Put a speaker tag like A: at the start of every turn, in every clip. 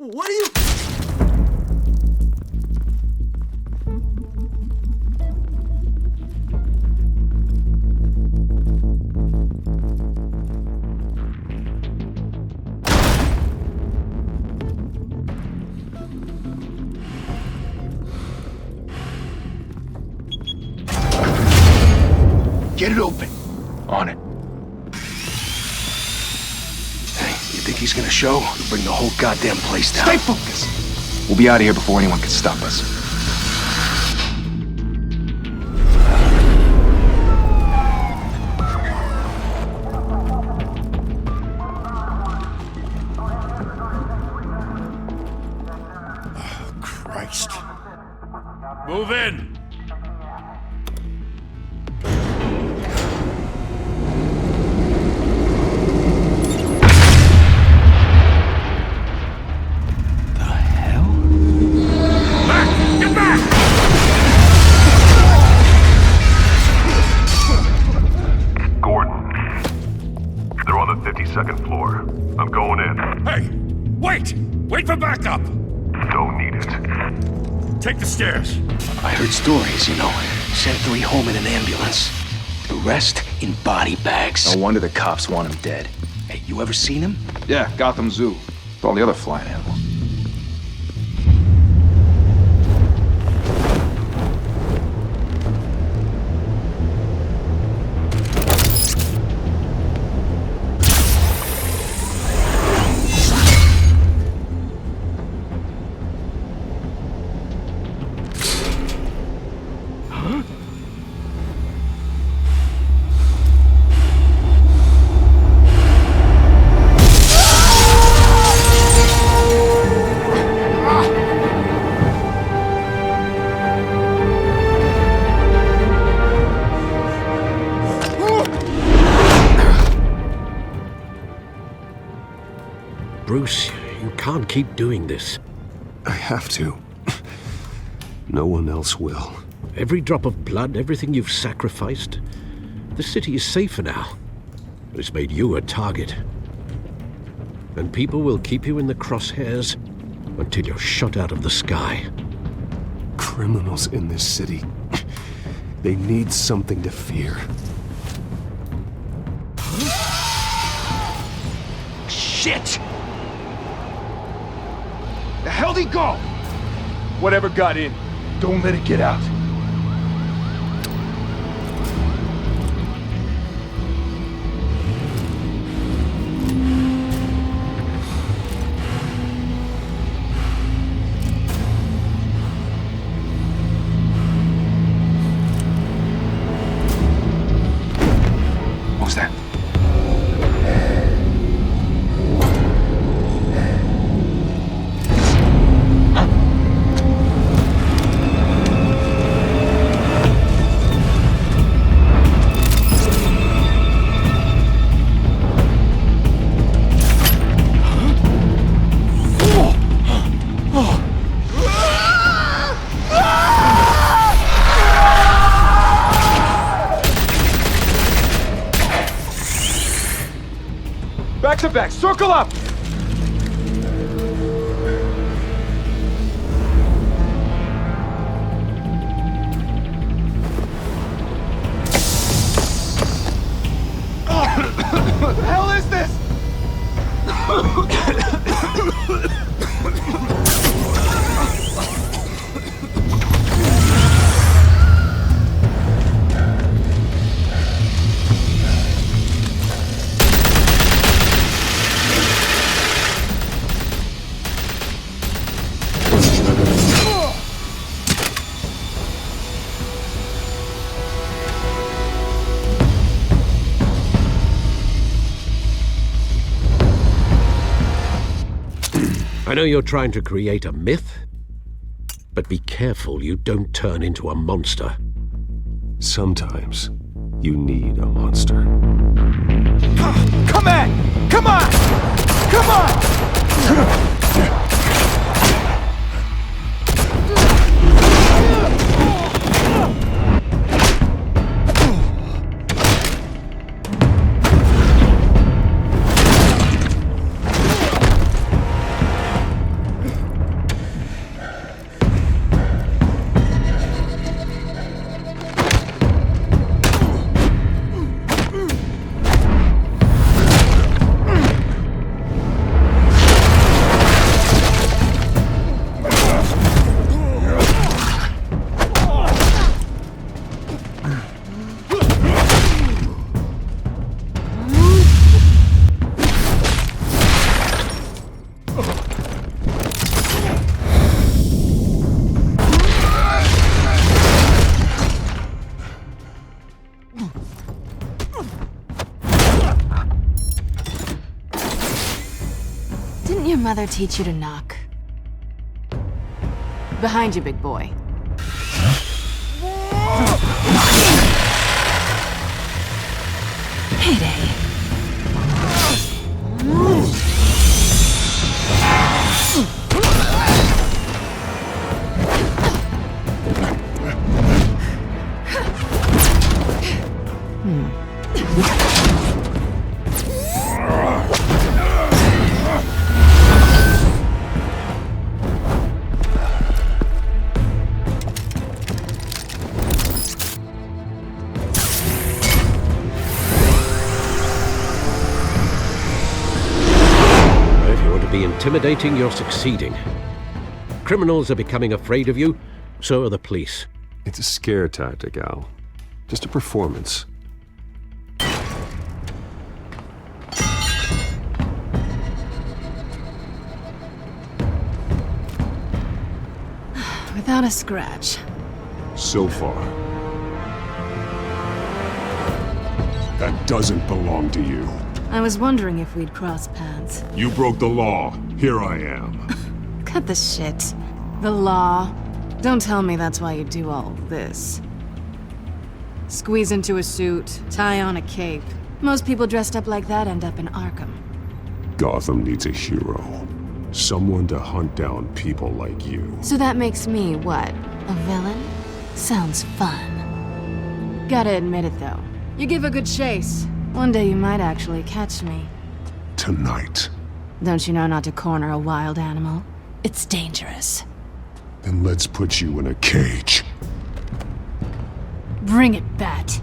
A: What are you...
B: Get it open. On it. Hey, you think he's gonna show? We'll bring the whole goddamn place down.
C: Stay focused! We'll be out of here before anyone can stop us.
B: Oh, Christ.
D: Move in!
E: Second floor. I'm going in.
D: Hey! Wait! Wait for backup!
E: Don't need it.
D: Take the stairs.
B: I heard stories, you know. Sent 3 home in an ambulance. The rest in body bags.
C: No wonder the cops want him dead.
B: Hey, you ever seen him?
C: Yeah, Gotham Zoo. With all the other flying animals.
F: Bruce, you can't keep doing this.
G: I have to. No one else will.
F: Every drop of blood, everything you've sacrificed. The city is safer now. It's made you a target. And people will keep you in the crosshairs until you're shot out of the sky.
G: Criminals in this city. They need something to fear.
B: Shit! The hell'd he go?
C: Whatever got in, don't let it get out.
B: What was that?
C: Back to back, circle up! What the hell is this?
F: I know you're trying to create a myth, but be careful you don't turn into a monster.
G: Sometimes you need a monster.
C: Come on! Come on! Come on!
A: mother teach you to knock? Behind you, big boy. Heyday.
F: Intimidating, you're succeeding. Criminals are becoming afraid of you, so are the police.
G: It's a scare tactic, Al. Just a performance.
A: Without a scratch.
G: So far. That doesn't belong to you.
A: I was wondering if we'd cross paths.
G: You broke the law. Here I am.
A: Cut the shit. The law. Don't tell me that's why you do all this. Squeeze into a suit, tie on a cape. Most people dressed up like that end up in Arkham.
G: Gotham needs a hero. Someone to hunt down people like you.
A: So that makes me, what, a villain? Sounds fun. Gotta admit it, though. You give a good chase. One day you might actually catch me.
G: Tonight.
A: Don't you know not to corner a wild animal? It's dangerous.
G: Then let's put you in a cage.
A: Bring it, Bat.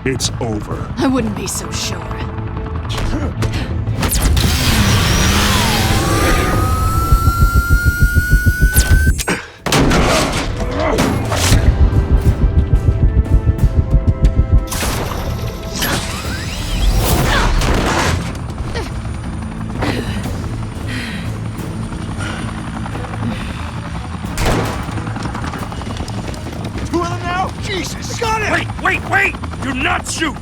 G: It's over.
A: I wouldn't be so sure.
C: Two of them now? Jesus! Got it!
D: Wait! Do not shoot!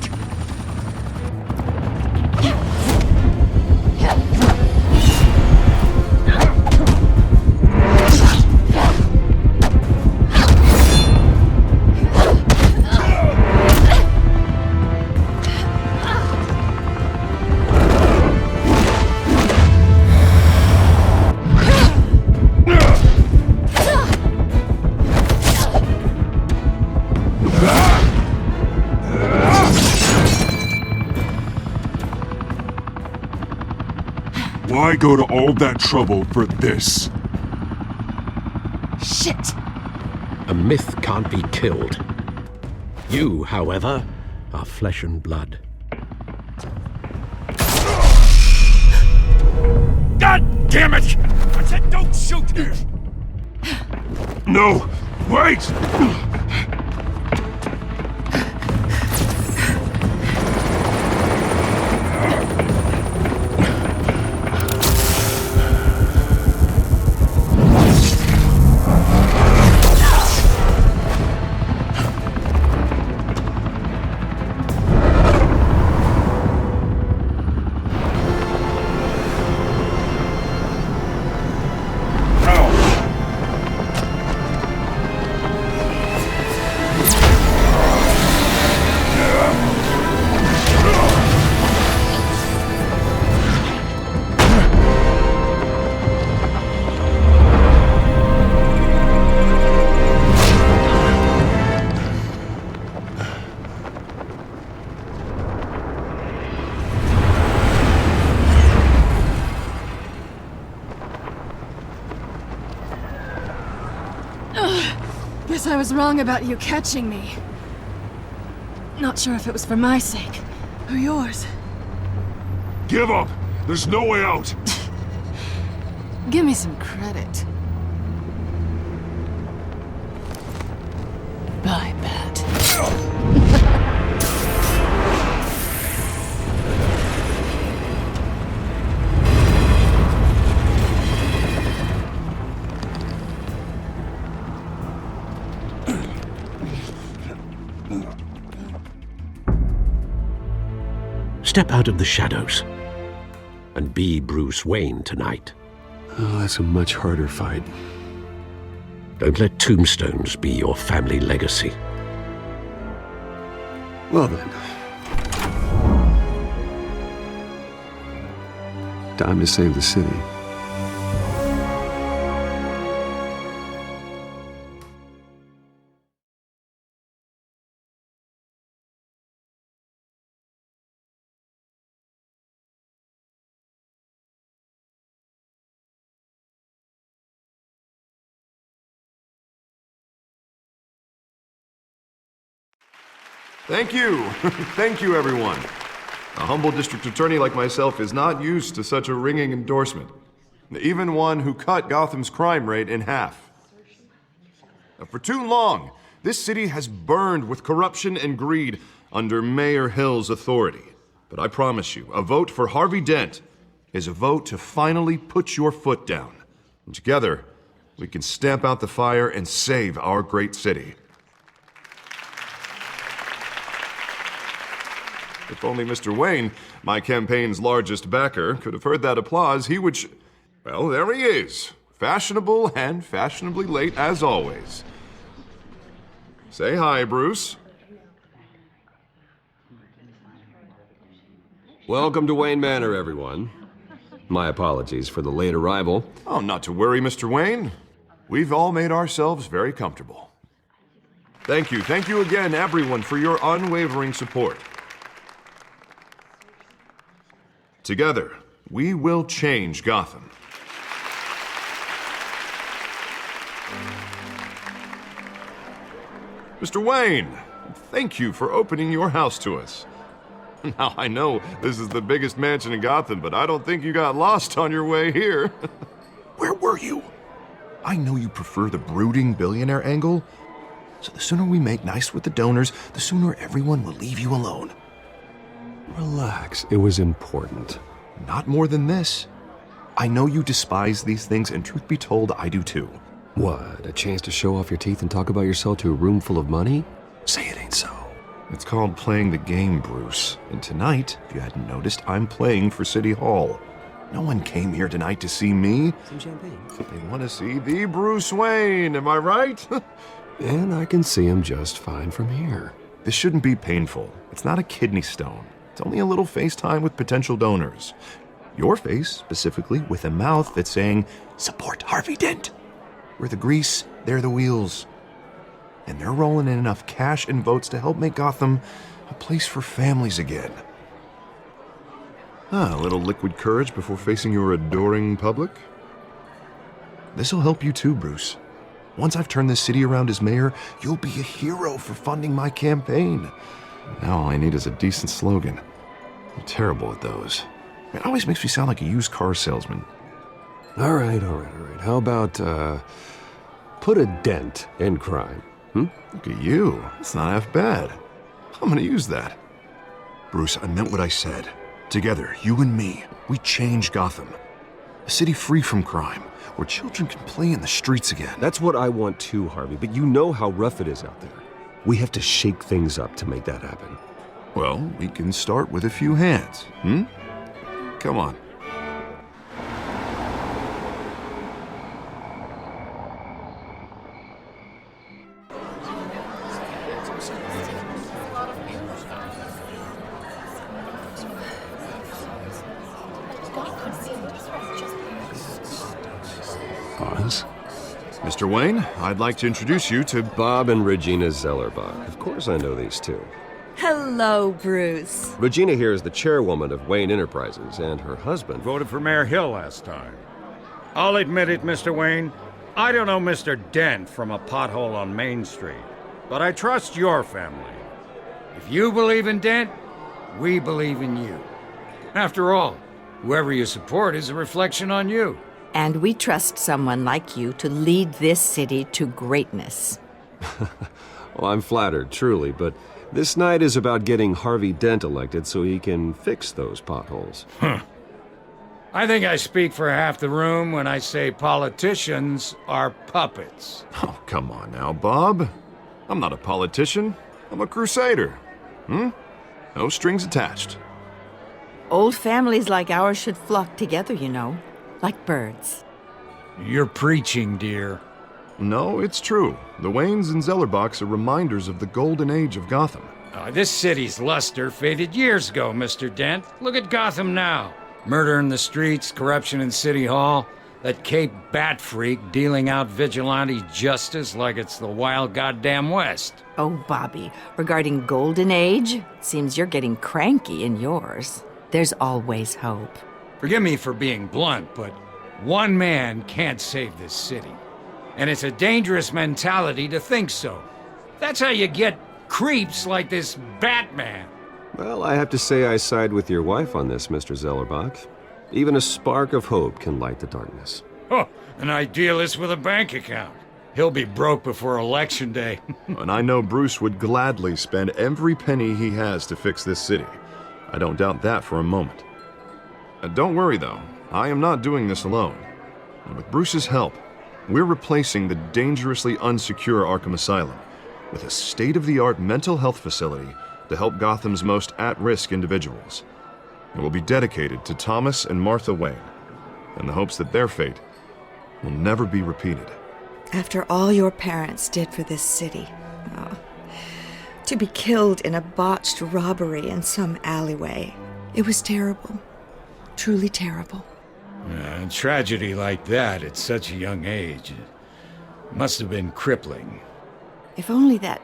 G: Why go to all that trouble for this?
A: Shit!
F: A myth can't be killed. You, however, are flesh and blood.
D: God damn it! I said don't shoot!
G: No! Wait!
A: Guess I was wrong about you catching me. Not sure if it was for my sake, or yours.
E: Give up! There's no way out!
A: Give me some credit. Bye, Pat.
F: Step out of the shadows and be Bruce Wayne tonight.
G: Oh, that's a much harder fight.
F: Don't let tombstones be your family legacy.
G: Well then. Time to save the city.
H: Thank you. Thank you, everyone. A humble district attorney like myself is not used to such a ringing endorsement. Even one who cut Gotham's crime rate in half. For too long, this city has burned with corruption and greed under Mayor Hill's authority. But I promise you, a vote for Harvey Dent is a vote to finally put your foot down. And together, we can stamp out the fire and save our great city. If only Mr. Wayne, my campaign's largest backer, could have heard that applause, he would well, there he is. Fashionable and fashionably late as always. Say hi, Bruce.
G: Welcome to Wayne Manor, everyone. My apologies for the late arrival.
H: Oh, not to worry, Mr. Wayne. We've all made ourselves very comfortable. Thank you again, everyone, for your unwavering support. Together, we will change Gotham. Mr. Wayne, thank you for opening your house to us. Now, I know this is the biggest mansion in Gotham, but I don't think you got lost on your way here. Where were you? I know you prefer the brooding billionaire angle, so the sooner we make nice with the donors, the sooner everyone will leave you alone.
G: Relax, it was important.
H: Not more than this. I know you despise these things, and truth be told, I do too.
G: What, a chance to show off your teeth and talk about yourself to a room full of money? Say it ain't so.
H: It's called playing the game, Bruce. And tonight, if you hadn't noticed, I'm playing for City Hall. No one came here tonight to see me.
G: Some champagne.
H: They want to see the Bruce Wayne, am I right?
G: And I can see him just fine from here.
H: This shouldn't be painful. It's not a kidney stone. It's only a little FaceTime with potential donors. Your face, specifically, with a mouth that's saying, support Harvey Dent. We're the grease, they're the wheels. And they're rolling in enough cash and votes to help make Gotham a place for families again. A little liquid courage before facing your adoring public. This'll help you too, Bruce. Once I've turned this city around as mayor, you'll be a hero for funding my campaign. Now all I need is a decent slogan. I'm terrible at those. It always makes me sound like a used car salesman.
G: All right. How about, put a dent in crime?
H: Look at you. It's not half bad. I'm gonna use that. Bruce, I meant what I said. Together, you and me, we change Gotham. A city free from crime, where children can play in the streets again.
G: That's what I want too, Harvey, but you know how rough it is out there. We have to shake things up to make that happen.
H: Well, we can start with a few hands, Come on.
G: Pause.
H: Mr. Wayne, I'd like to introduce you to
G: Bob and Regina Zellerbach. Of course I know these two.
I: Hello, Bruce.
G: Regina here is the chairwoman of Wayne Enterprises, and her husband...
D: Voted for Mayor Hill last time. I'll admit it, Mr. Wayne. I don't know Mr. Dent from a pothole on Main Street, but I trust your family. If you believe in Dent, we believe in you. After all, whoever you support is a reflection on you.
I: And we trust someone like you to lead this city to greatness.
G: Well, I'm flattered, truly, but this night is about getting Harvey Dent elected so he can fix those potholes.
D: I think I speak for half the room when I say politicians are puppets.
H: Oh, come on now, Bob. I'm not a politician. I'm a crusader. No strings attached.
I: Old families like ours should flock together, you know, like birds.
D: You're preaching, dear.
H: No, it's true. The Waynes and Zellerbachs are reminders of the golden age of Gotham.
D: This city's luster faded years ago, Mr. Dent. Look at Gotham now. Murder in the streets, corruption in City Hall, that Cape Bat freak dealing out vigilante justice like it's the wild goddamn West.
I: Oh, Bobby, regarding Golden Age, seems you're getting cranky in yours. There's always hope.
D: Forgive me for being blunt, but one man can't save this city. And it's a dangerous mentality to think so. That's how you get creeps like this Batman.
G: Well, I have to say I side with your wife on this, Mr. Zellerbach. Even a spark of hope can light the darkness.
D: Oh, an idealist with a bank account. He'll be broke before Election Day.
H: And I know Bruce would gladly spend every penny he has to fix this city. I don't doubt that for a moment. Don't worry, though. I am not doing this alone. And with Bruce's help, we're replacing the dangerously unsecure Arkham Asylum with a state-of-the-art mental health facility to help Gotham's most at-risk individuals. It will be dedicated to Thomas and Martha Wayne, in the hopes that their fate will never be repeated.
J: After all your parents did for this city, to be killed in a botched robbery in some alleyway, it was terrible. Truly terrible.
D: A tragedy like that at such a young age must have been crippling.
I: If only that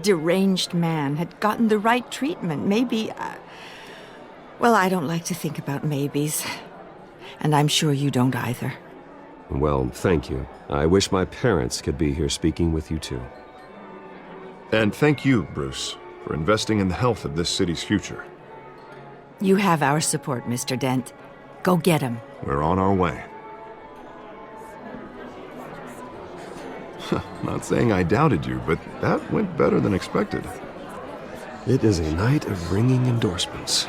I: deranged man had gotten the right treatment, maybe... Well, I don't like to think about maybes. And I'm sure you don't either.
G: Well, thank you. I wish my parents could be here speaking with you too.
H: And thank you, Bruce, for investing in the health of this city's future.
I: You have our support, Mr. Dent. Go get him.
H: We're on our way. Not saying I doubted you, but that went better than expected.
G: It is a night of ringing endorsements.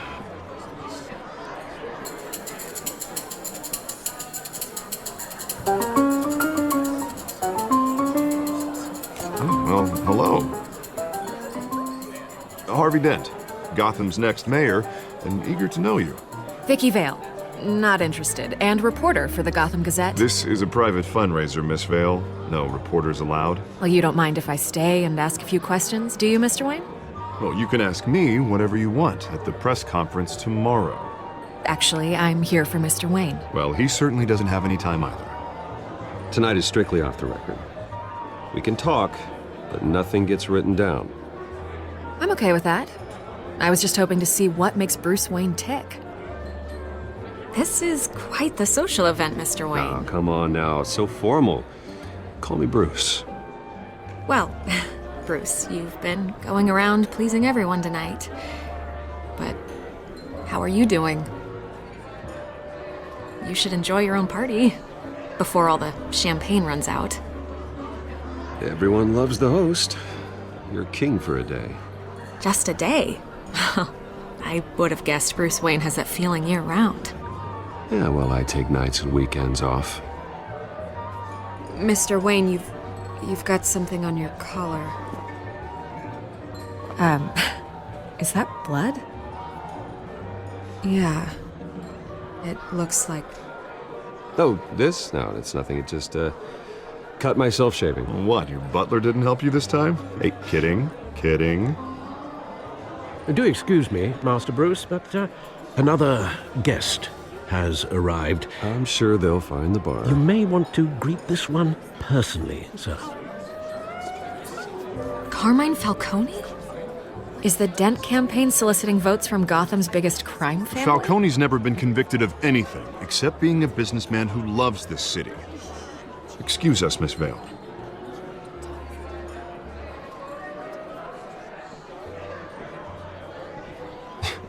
H: Well, hello. Harvey Dent, Gotham's next mayor, and eager to know you.
A: Vicky Vale. Not interested. And reporter for the Gotham Gazette.
H: This is a private fundraiser, Miss Vale. No reporters allowed.
A: Well, you don't mind if I stay and ask a few questions, do you, Mr. Wayne?
H: Well, you can ask me whatever you want at the press conference tomorrow.
A: Actually, I'm here for Mr. Wayne.
H: Well, he certainly doesn't have any time either.
G: Tonight is strictly off the record. We can talk, but nothing gets written down.
A: I'm okay with that. I was just hoping to see what makes Bruce Wayne tick. This is quite the social event, Mr. Wayne.
G: Oh, come on now. It's so formal. Call me Bruce.
A: Well, Bruce, you've been going around pleasing everyone tonight. But how are you doing? You should enjoy your own party before all the champagne runs out.
G: Everyone loves the host. You're king for a day.
A: Just a day? I would have guessed Bruce Wayne has that feeling year-round.
G: Yeah, well, I take nights and weekends off.
A: Mr. Wayne, you've got something on your collar. Is that blood? Yeah. It looks like...
G: Oh, this? No, it's nothing. It just, cut myself shaving.
H: What, your butler didn't help you this time? Hey, kidding.
F: Do excuse me, Master Bruce, but another guest has arrived.
G: I'm sure they'll find the bar.
F: You may want to greet this one personally, sir.
A: Carmine Falcone? Is the Dent campaign soliciting votes from Gotham's biggest crime family?
H: Falcone's never been convicted of anything except being a businessman who loves this city. Excuse us, Miss Vale.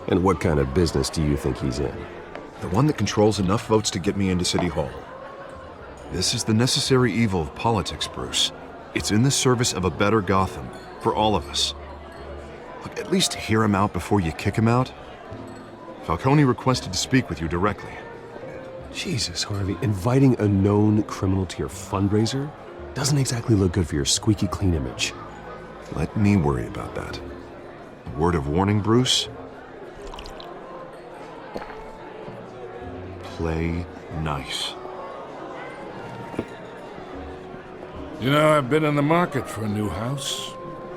G: And what kind of business do you think he's in?
H: The one that controls enough votes to get me into City Hall. This is the necessary evil of politics, Bruce. It's in the service of a better Gotham, for all of us. Look, at least hear him out before you kick him out. Falcone requested to speak with you directly.
G: Jesus, Harvey, inviting a known criminal to your fundraiser doesn't exactly look good for your squeaky clean image.
H: Let me worry about that. A word of warning, Bruce. Play nice.
E: You know, I've been in the market for a new house.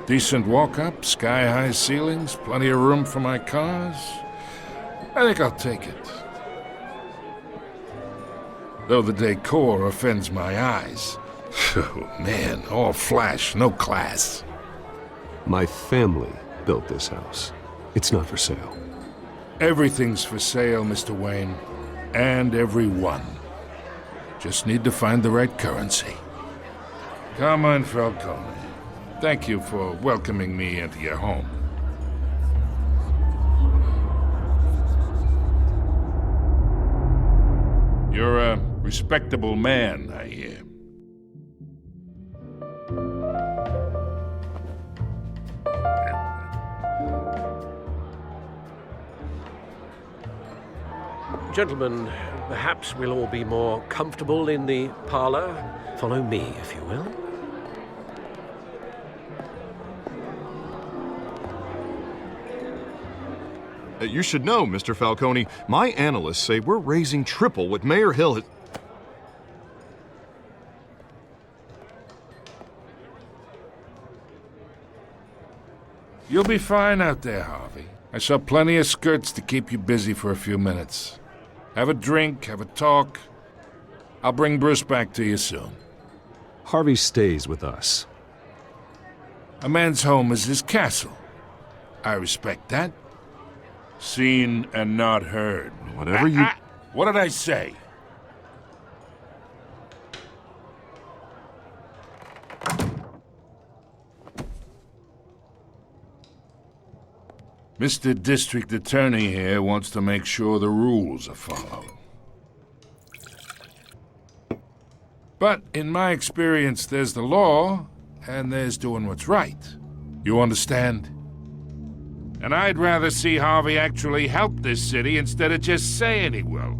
E: Decent walk-up, sky-high ceilings, plenty of room for my cars. I think I'll take it. Though the decor offends my eyes. Oh, man, all flash, no class.
G: My family built this house. It's not for sale.
E: Everything's for sale, Mr. Wayne. And everyone. Just need to find the right currency. Come on, Falcone. Thank you for welcoming me into your home. You're a respectable man, I hear.
F: Gentlemen, perhaps we'll all be more comfortable in the parlor. Follow me, if you will.
H: You should know, Mr. Falcone, my analysts say we're raising triple what Mayor Hill has...
E: You'll be fine out there, Harvey. I saw plenty of skirts to keep you busy for a few minutes. Have a drink, have a talk. I'll bring Bruce back to you soon.
G: Harvey stays with us.
E: A man's home is his castle. I respect that. Seen and not heard.
H: Whatever you...
E: What did I say? Mr. District Attorney here wants to make sure the rules are followed. But in my experience, there's the law, and there's doing what's right. You understand? And I'd rather see Harvey actually help this city instead of just saying he will.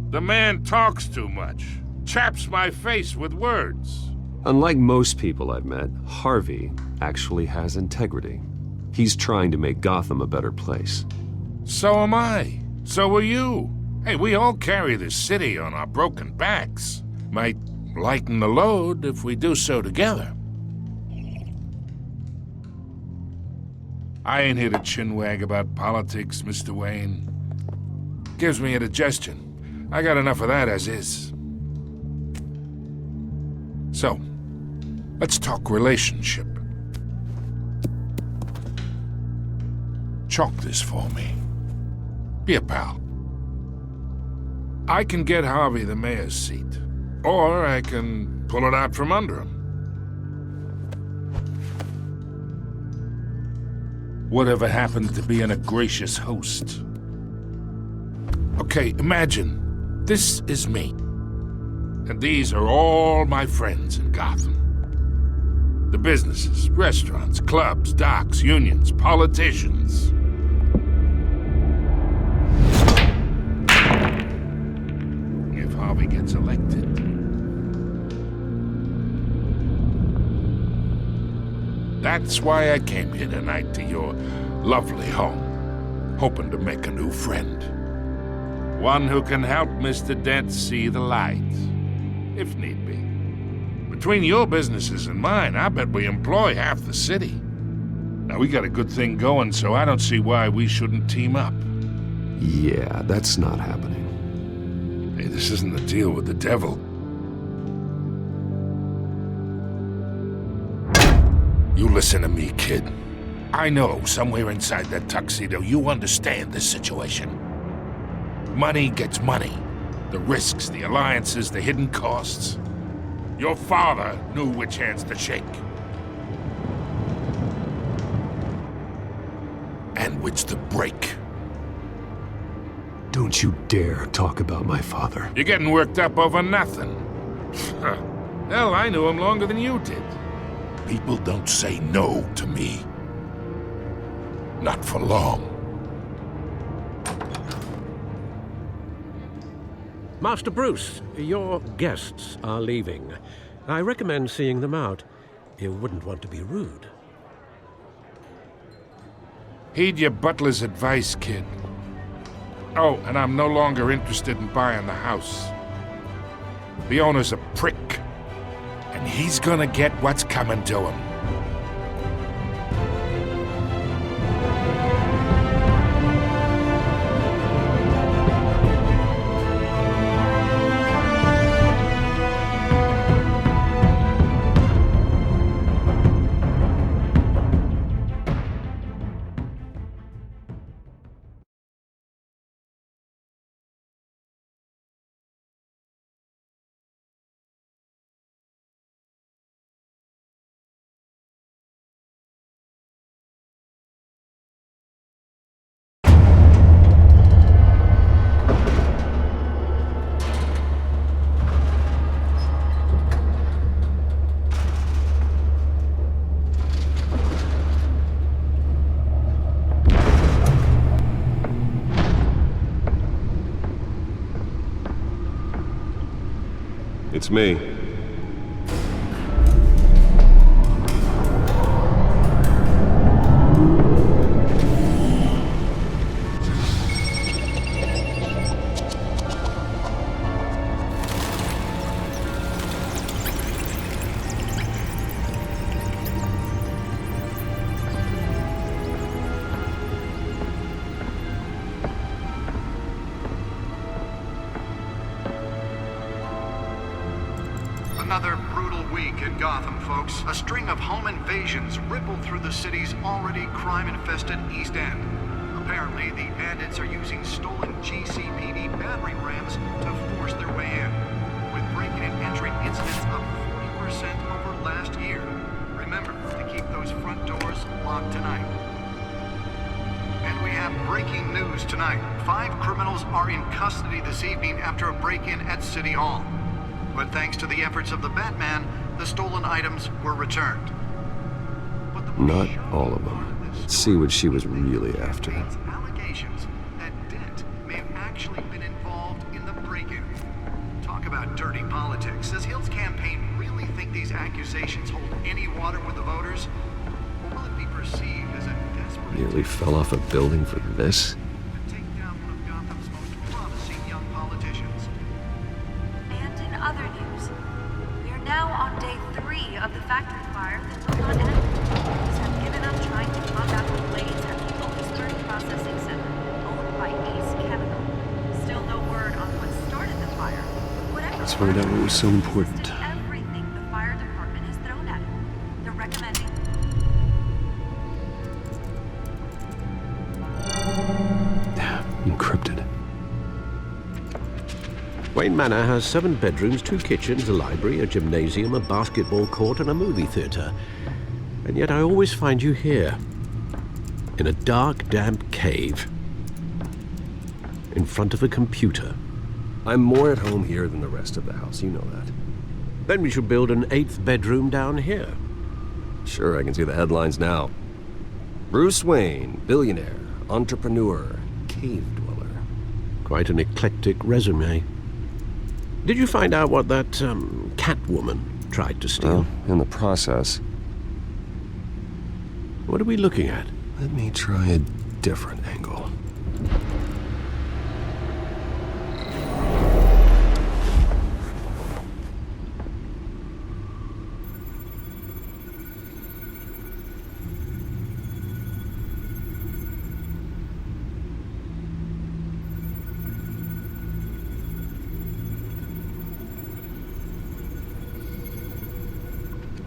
E: The man talks too much, chaps my face with words.
G: Unlike most people I've met, Harvey actually has integrity. He's trying to make Gotham a better place.
E: So am I. So are you. Hey, we all carry this city on our broken backs. Might lighten the load if we do so together. I ain't here to chinwag about politics, Mr. Wayne. Gives me indigestion. I got enough of that as is. So, let's talk relationship. Chalk this for me. Be a pal. I can get Harvey the mayor's seat, or I can pull it out from under him. Whatever happened to being a gracious host? Okay, imagine this is me. And these are all my friends in Gotham. The businesses, restaurants, clubs, docks, unions, politicians. If Harvey gets elected, that's why I came here tonight to your lovely home, hoping to make a new friend. One who can help Mr. Dent see the light, if need be. Between your businesses and mine, I bet we employ half the city. Now, we got a good thing going, so I don't see why we shouldn't team up.
G: Yeah, that's not happening.
E: Hey, this isn't a deal with the devil. You listen to me, kid. I know somewhere inside that tuxedo you understand this situation. Money gets money. The risks, the alliances, the hidden costs. Your father knew which hands to shake. And which to break.
F: Don't you dare talk about my father.
E: You're getting worked up over nothing. Hell, I knew him longer than you did. People don't say no to me. Not for long.
F: Master Bruce, your guests are leaving. I recommend seeing them out. You wouldn't want to be rude.
E: Heed your butler's advice, kid. Oh, and I'm no longer interested in buying the house. The owner's a prick, and he's gonna get what's coming to him.
G: It's me.
K: Another brutal week in Gotham, folks. A string of home invasions rippled through the city's already crime-infested East End. Apparently, the bandits are using stolen GCPD battering rams to force their way in, with breaking and entering incidents up 40% over last year. Remember to keep those front doors locked tonight. And we have breaking news tonight. 5 criminals are in custody this evening after a break-in at City Hall. But thanks to the efforts of the Batman, the stolen items were returned.
G: Not all of them. Let's see what she was really after.
K: Allegations that Dent may have actually been involved in the break-in. Talk about dirty politics. Does Hill's campaign really think these accusations hold any water with the voters? Or will it be perceived as a desperate...
G: Nearly fell off a building for this?
K: ...to take down one of Gotham's most promising young politicians?
L: And in other news, we are now on day 3 of the factory fire that will not end. Police have given up trying to combat the blaze at the Otisburg Processing Center, owned by Ace Chemical. Still no word on what started the fire. Whatever.
G: Let's find out what was so important.
L: Everything the fire department has thrown at it. They're recommending...
G: Encrypted.
F: Wayne Manor has 7 bedrooms, 2 kitchens, a library, a gymnasium, a basketball court, and a movie theater. And yet I always find you here, in a dark, damp cave, in front of a computer.
G: I'm more at home here than the rest of the house, you know that.
F: Then we should build an 8th bedroom down here.
G: Sure, I can see the headlines now. Bruce Wayne, billionaire, entrepreneur, cave dweller.
F: Quite an eclectic resume. Did you find out what that, Catwoman tried to steal?
G: Well, in the process.
F: What are we looking at?
G: Let me try a different angle.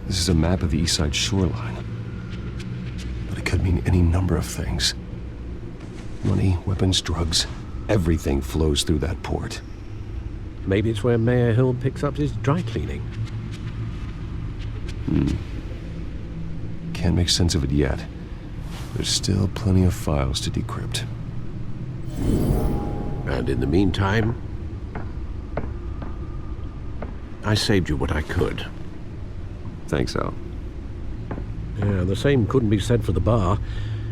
G: This is a map of the East Side shoreline. But it could mean any number of things. Money, weapons, drugs, everything flows through that port.
F: Maybe it's where Mayor Hill picks up his dry cleaning.
G: Can't make sense of it yet. There's still plenty of files to decrypt.
F: And in the meantime, I saved you what I could.
G: Thanks, Al.
F: Yeah, the same couldn't be said for the bar.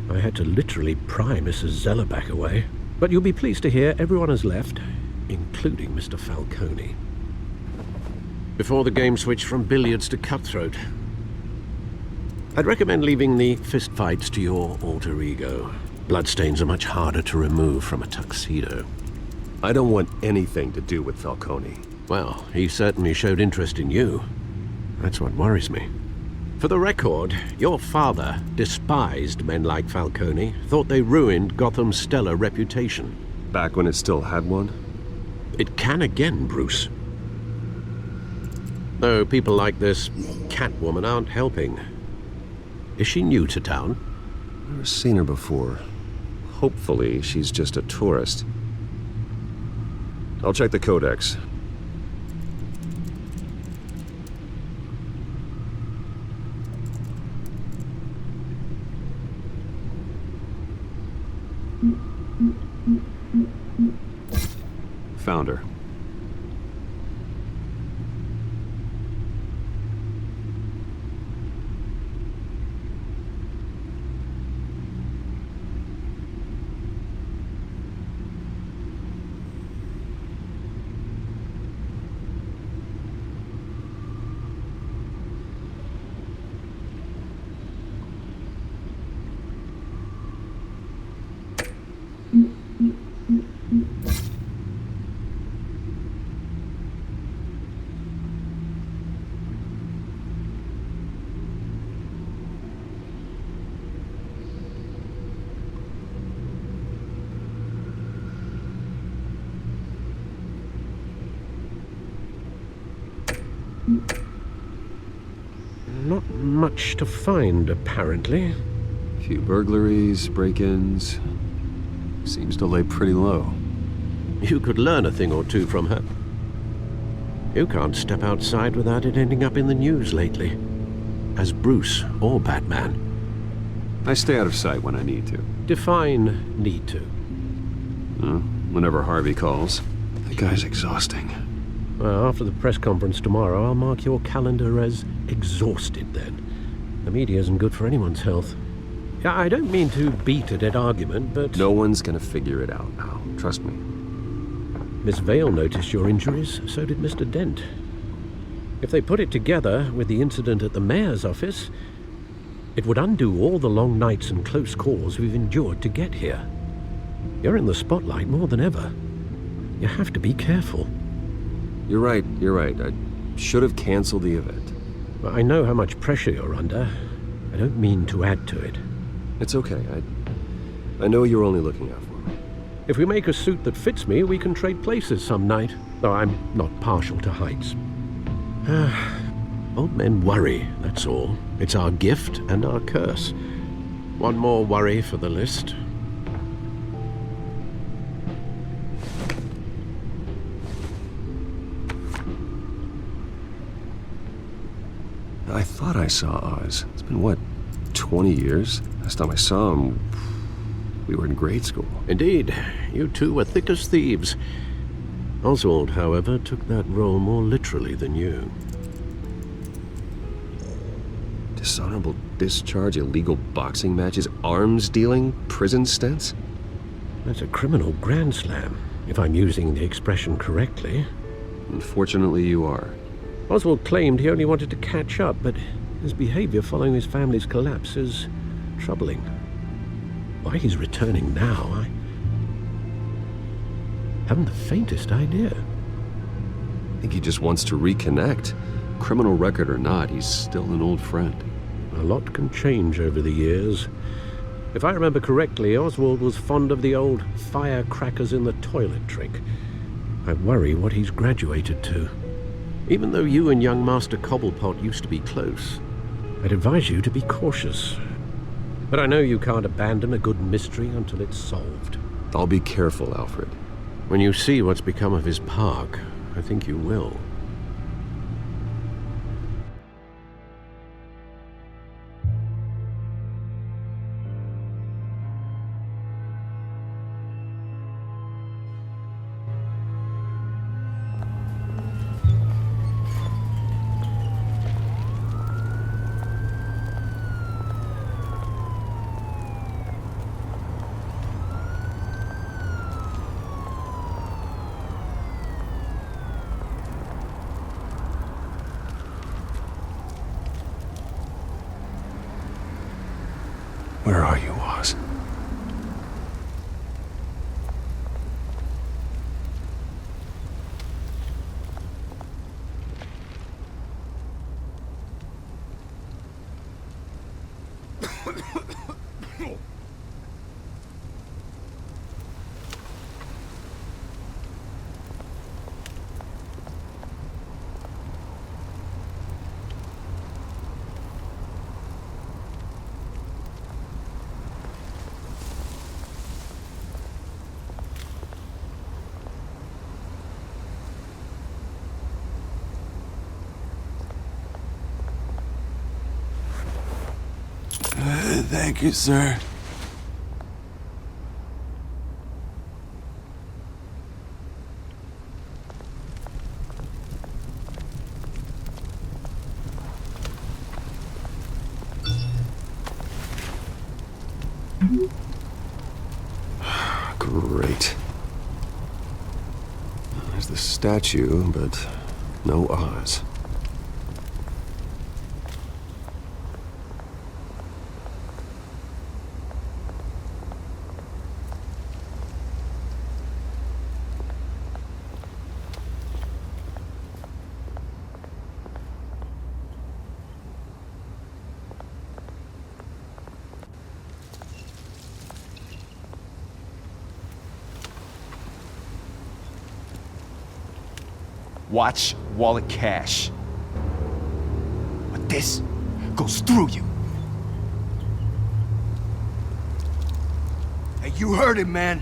F: I had to literally pry Mrs. Zeller back away. But you'll be pleased to hear everyone has left, including Mr. Falcone. Before the game switched from billiards to cutthroat. I'd recommend leaving the fistfights to your alter ego. Bloodstains are much harder to remove from a tuxedo.
G: I don't want anything to do with Falcone.
F: Well, he certainly showed interest in you. That's what worries me. For the record, your father despised men like Falcone, thought they ruined Gotham's stellar reputation.
G: Back when it still had one?
F: It can again, Bruce. Though people like this Catwoman aren't helping. Is she new to town?
G: Never seen her before. Hopefully, she's just a tourist. I'll check the codex. Found her.
F: Not much to find, apparently.
G: Few burglaries, break-ins. Seems to lay pretty low.
F: You could learn a thing or two from her. You can't step outside without it ending up in the news lately. As Bruce or Batman.
G: I stay out of sight when I need to.
F: Define need to.
G: Whenever Harvey calls. That guy's exhausting.
F: Well, after the press conference tomorrow, I'll mark your calendar as exhausted then. The media isn't good for anyone's health. Yeah, I don't mean to beat a dead argument, but...
G: No one's gonna figure it out now. Trust me.
F: Miss Vale noticed your injuries, so did Mr. Dent. If they put it together with the incident at the mayor's office, it would undo all the long nights and close calls we've endured to get here. You're in the spotlight more than ever. You have to be careful.
G: You're right. I should have canceled the event.
F: Well, I know how much pressure you're under. I don't mean to add to it.
G: It's okay. I know you're only looking out for me.
F: If we make a suit that fits me, we can trade places some night. Though I'm not partial to heights. Old men worry, that's all. It's our gift and our curse. One more worry for the list.
G: I thought I saw Oz. It's been, what, 20 years? Last time I saw him, we were in grade school.
F: Indeed. You two were thick as thieves. Oswald, however, took that role more literally than you.
G: Dishonorable discharge, illegal boxing matches, arms dealing, prison stints?
F: That's a criminal grand slam, if I'm using the expression correctly.
G: Unfortunately, you are.
F: Oswald claimed he only wanted to catch up, but his behavior following his family's collapse is troubling. Why he's returning now, I haven't the faintest idea.
G: I think he just wants to reconnect. Criminal record or not, he's still an old friend.
F: A lot can change over the years. If I remember correctly, Oswald was fond of the old firecrackers in the toilet trick. I worry what he's graduated to. Even though you and young Master Cobblepot used to be close, I'd advise you to be cautious. But I know you can't abandon a good mystery until it's solved.
G: I'll be careful, Alfred.
F: When you see what's become of his park, I think you will.
G: Where are you, Oz?
C: Thank you, sir.
G: Great. There's the statue, but no Oz.
C: Watch wallet cash. But this goes through you. Hey, you heard him, man.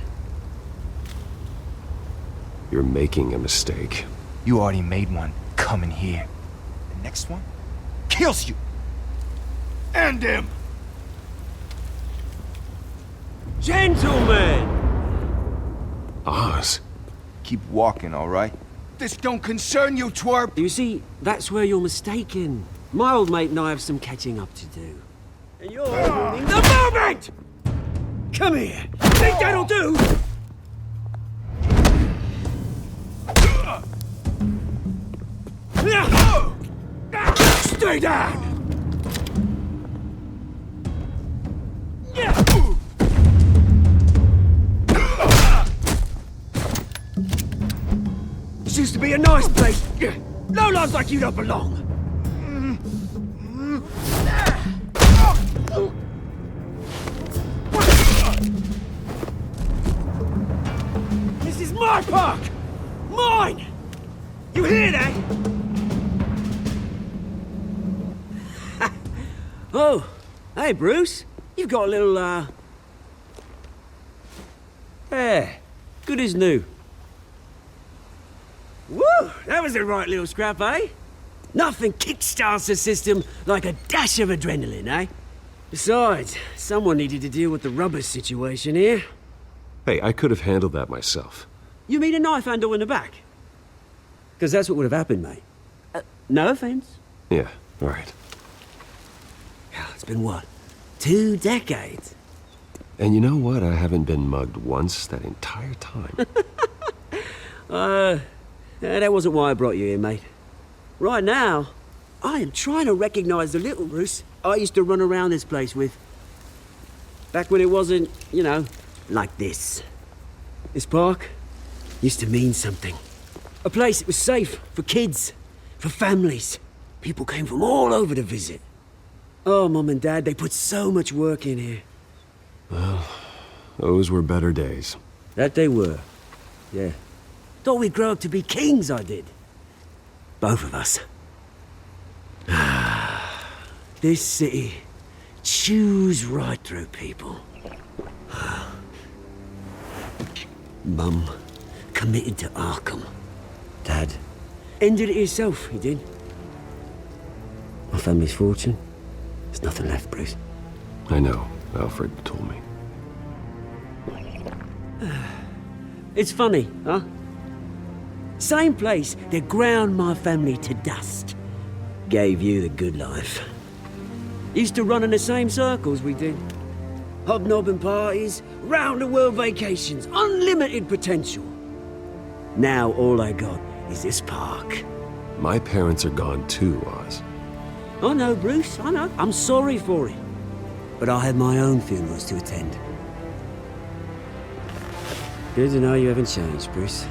G: You're making a mistake.
C: You already made one coming here. The next one kills you. And him.
M: Gentlemen!
G: Oz?
C: Keep walking, all right? This don't concern you, twerp!
M: You see, that's where you're mistaken. My old mate and I have some catching up to do. And you're ruining the moment! Come here! Think that'll do? Stay down! This used to be a nice place. No lives like you don't belong. This is my park! Mine! You hear that? Oh, hey Bruce. You've got a little, yeah, good as new. Woo! That was a right little scrap, eh? Nothing kickstarts the system like a dash of adrenaline, eh? Besides, someone needed to deal with the rubber situation here.
G: Hey, I could have handled that myself.
M: You mean a knife handle in the back? Because that's what would have happened, mate. No offense.
G: Yeah, all right.
M: It's been what? 2 decades?
G: And you know what? I haven't been mugged once that entire time.
M: That wasn't why I brought you here, mate. Right now, I am trying to recognize the little Bruce I used to run around this place with. Back when it wasn't, you know, like this. This park used to mean something. A place that was safe for kids, for families. People came from all over to visit. Oh, Mum and Dad, they put so much work in here.
G: Well, those were better days.
M: That they were, yeah. Thought we'd grow up to be kings, I did. Both of us. This city chews right through people. Mum committed to Arkham. Dad ended it himself, he did. My family's fortune, there's nothing left, Bruce.
G: I know. Alfred told me.
M: It's funny, huh? Same place that ground my family to dust. Gave you the good life. Used to run in the same circles we did. Hobnobbing parties, round-the-world vacations, unlimited potential. Now all I got is this park.
G: My parents are gone too, Oz.
M: I know, Bruce, I know. I'm sorry for it. but I had my own funerals to attend. Good to know you haven't changed, Bruce.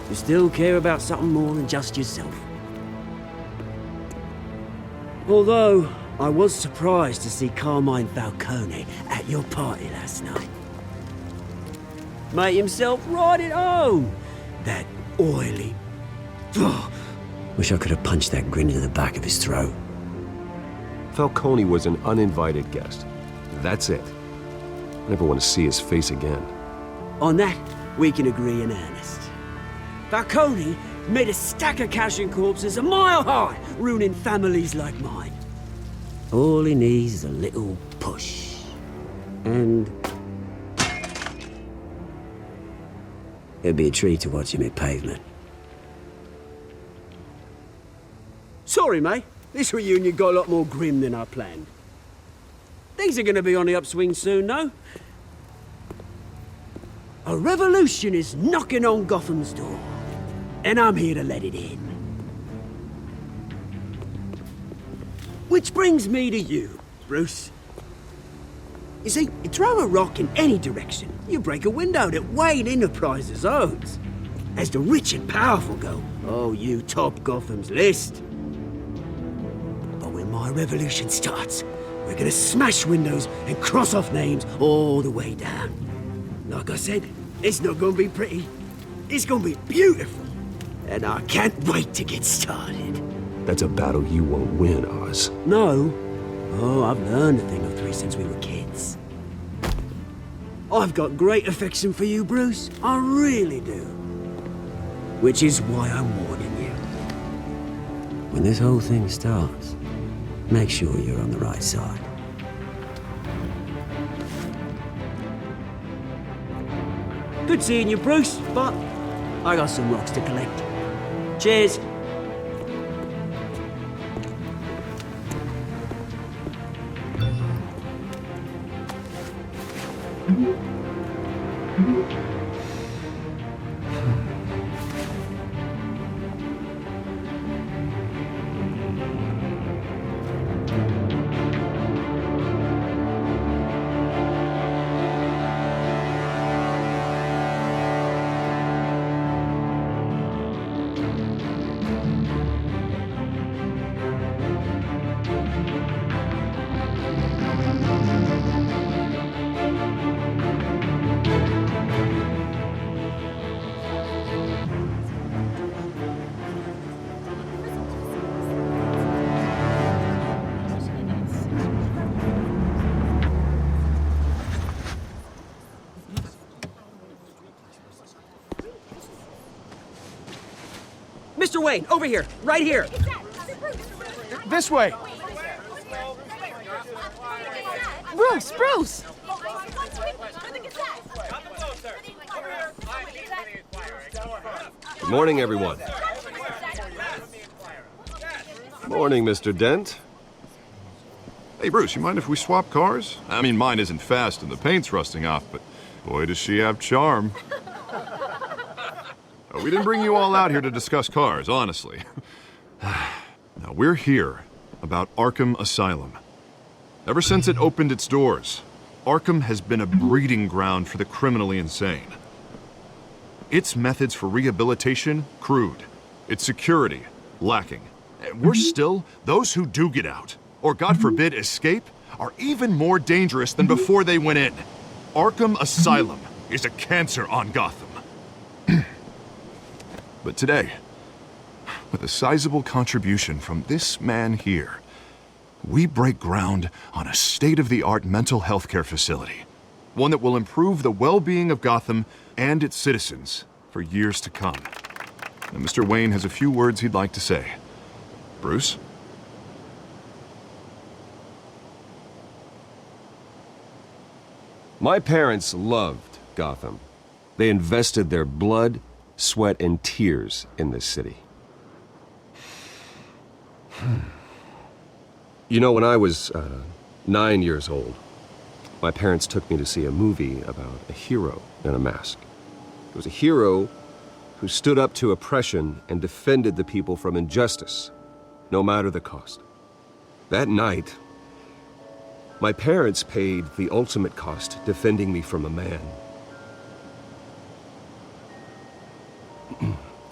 M: You still care about something more than just yourself. Although, I was surprised to see Carmine Falcone at your party last night. Made himself right at home. That oily... Ugh. Wish I could have punched that grin into the back of his throat.
G: Falcone was an uninvited guest. That's it. I never want to see his face again.
M: On that, we can agree in earnest. Falcone made a stack of cash and corpses a mile high, ruining families like mine. All he needs is a little push. And... it'd be a treat to watch him hit pavement. Sorry, mate. This reunion got a lot more grim than I planned. Things are gonna be on the upswing soon, though. A revolution is knocking on Gotham's door, and I'm here to let it in. Which brings me to you, Bruce. You see, you throw a rock in any direction, you break a window that Wayne Enterprises owns. As the rich and powerful go, oh, you top Gotham's list. But when my revolution starts, we're gonna smash windows and cross off names all the way down. Like I said, it's not gonna be pretty. It's gonna be beautiful. And I can't wait to get started.
G: That's a battle you won't win, Oz.
M: No. Oh, I've learned a thing or three since we were kids. I've got great affection for you, Bruce. I really do. Which is why I'm warning you. When this whole thing starts, make sure you're on the right side. Good seeing you, Bruce, but I got some rocks to collect. Cheers. Mr. Wayne, over here, right here.
C: This way.
A: Bruce, Bruce!
G: Good morning, everyone. Morning, Mr. Dent.
H: Hey, Bruce, you mind if we swap cars? I mean, mine isn't fast and the paint's rusting off, but boy, does she have charm. We didn't bring you all out here to discuss cars, honestly. Now, we're here about Arkham Asylum. Ever since it opened its doors, Arkham has been a breeding ground for the criminally insane. Its methods for rehabilitation, crude. Its security, lacking. And worse still, those who do get out, or God forbid, escape, are even more dangerous than before they went in. Arkham Asylum is a cancer on Gotham. But today, with a sizable contribution from this man here, we break ground on a state-of-the-art mental health care facility. One that will improve the well-being of Gotham and its citizens for years to come. And Mr. Wayne has a few words he'd like to say. Bruce?
G: My parents loved Gotham. They invested their blood, sweat, and tears in this city. You know, when I was 9 years old, my parents took me to see a movie about a hero in a mask. It was a hero who stood up to oppression and defended the people from injustice, no matter the cost. That night, My parents paid the ultimate cost defending me from a man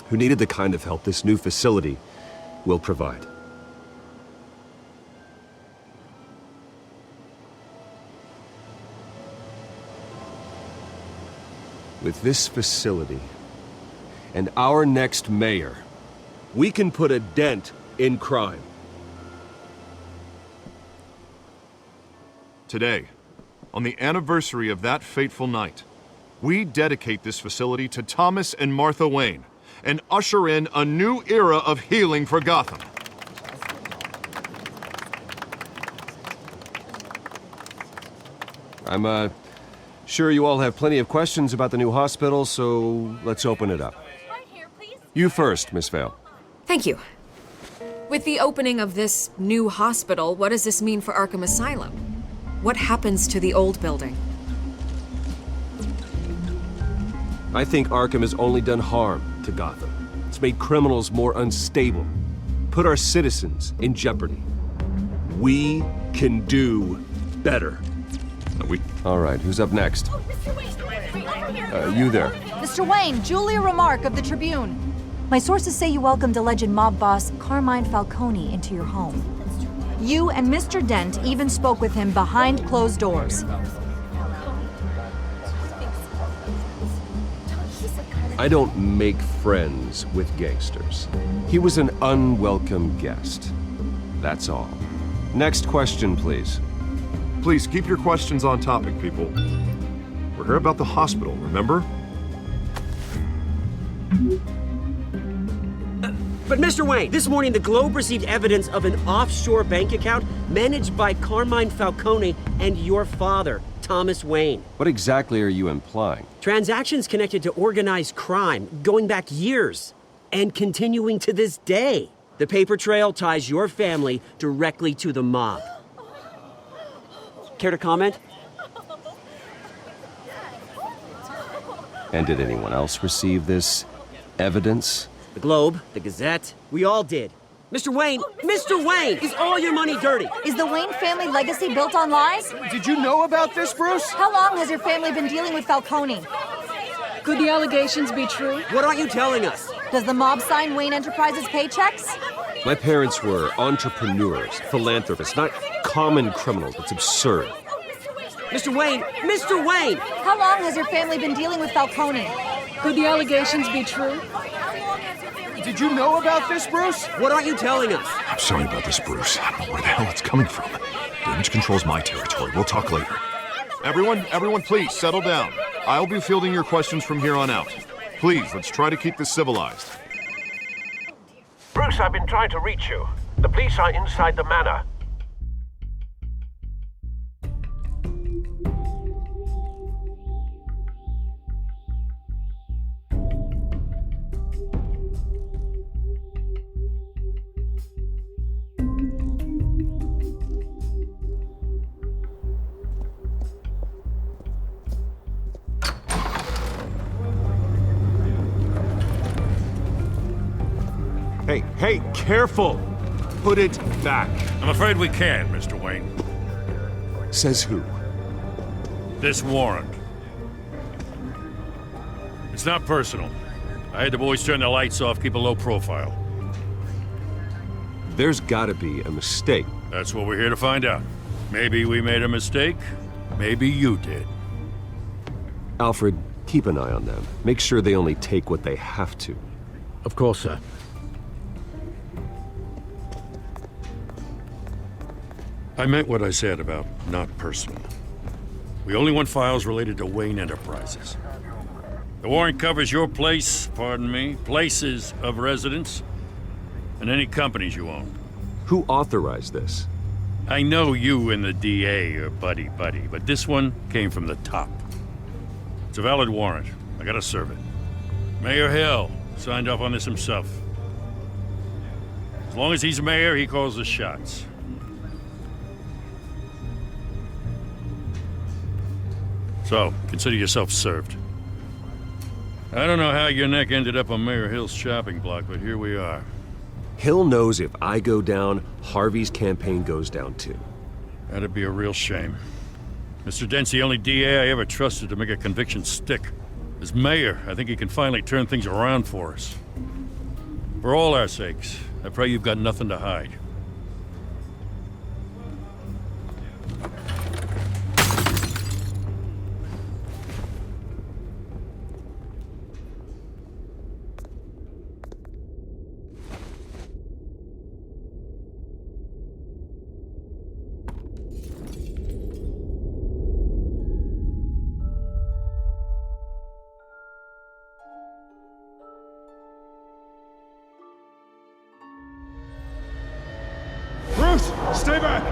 G: who needed the kind of help this new facility will provide. With this facility and our next mayor, we can put a dent in crime.
H: Today, on the anniversary of that fateful night, we dedicate this facility to Thomas and Martha Wayne and usher in a new era of healing for Gotham.
G: I'm sure you all have plenty of questions about the new hospital, so let's open it up. You first, Miss Vale.
N: Thank you. With the opening of this new hospital, what does this mean for Arkham Asylum? What happens to the old building?
G: I think Arkham has only done harm to Gotham. It's made criminals more unstable, put our citizens in jeopardy. We can do better. All right, who's up next? You there.
O: Mr. Wayne, Julia Remark of the Tribune. My sources say you welcomed alleged mob boss Carmine Falcone into your home. You and Mr. Dent even spoke with him behind closed doors.
G: I don't make friends with gangsters. He was an unwelcome guest. That's all. Next question, please.
H: Please keep your questions on topic, people. We're here about the hospital, remember?
M: But Mr. Wayne, this morning the Globe received evidence of an offshore bank account managed by Carmine Falcone and your father, Thomas Wayne.
G: What exactly are you implying?
M: Transactions connected to organized crime going back years and continuing to this day. The paper trail ties your family directly to the mob. Care to comment?
G: And did anyone else receive this evidence?
M: The Globe, the Gazette, we all did. Mr. Wayne, is all your money dirty?
O: Is the Wayne family legacy built on lies?
C: Did you know about this, Bruce?
O: How long has your family been dealing with Falcone?
A: Could the allegations be true?
M: What aren't you telling us?
O: Does the mob sign Wayne Enterprises paychecks?
G: My parents were entrepreneurs, philanthropists, not common criminals. It's absurd.
M: Mr. Wayne!
O: How long has your family been dealing with Falcone?
A: Could the allegations be true?
C: Did you know about this, Bruce?
M: What aren't you telling us?
H: I'm sorry about this, Bruce. I don't know where the hell it's coming from. Damage control's my territory. We'll talk later. Everyone, please, settle down. I'll be fielding your questions from here on out. Please, let's try to keep this civilized.
P: Bruce, I've been trying to reach you. The police are inside the manor.
G: Hey, careful! Put it back.
E: I'm afraid we can't, Mr. Wayne.
G: Says who?
E: This warrant. It's not personal. I had the boys turn the lights off, keep a low profile.
G: There's gotta be a mistake.
E: That's what we're here to find out. Maybe we made a mistake. Maybe you did.
G: Alfred, keep an eye on them. Make sure they only take what they have to.
F: Of course, sir.
E: I meant what I said about not personal. We only want files related to Wayne Enterprises. The warrant covers your place, pardon me, places of residence, and any companies you own.
G: Who authorized this?
E: I know you and the DA are buddy-buddy, but this one came from the top. It's a valid warrant. I gotta serve it. Mayor Hill signed off on this himself. As long as he's mayor, he calls the shots. So, consider yourself served. I don't know how your neck ended up on Mayor Hill's shopping block, but here we are.
G: Hill knows if I go down, Harvey's campaign goes down too.
Q: That'd be a real shame. Mr. Dent's the only DA I ever trusted to make a conviction stick. As mayor, I think he can finally turn things around for us. For all our sakes, I pray you've got nothing to hide.
C: Bruce, stay back!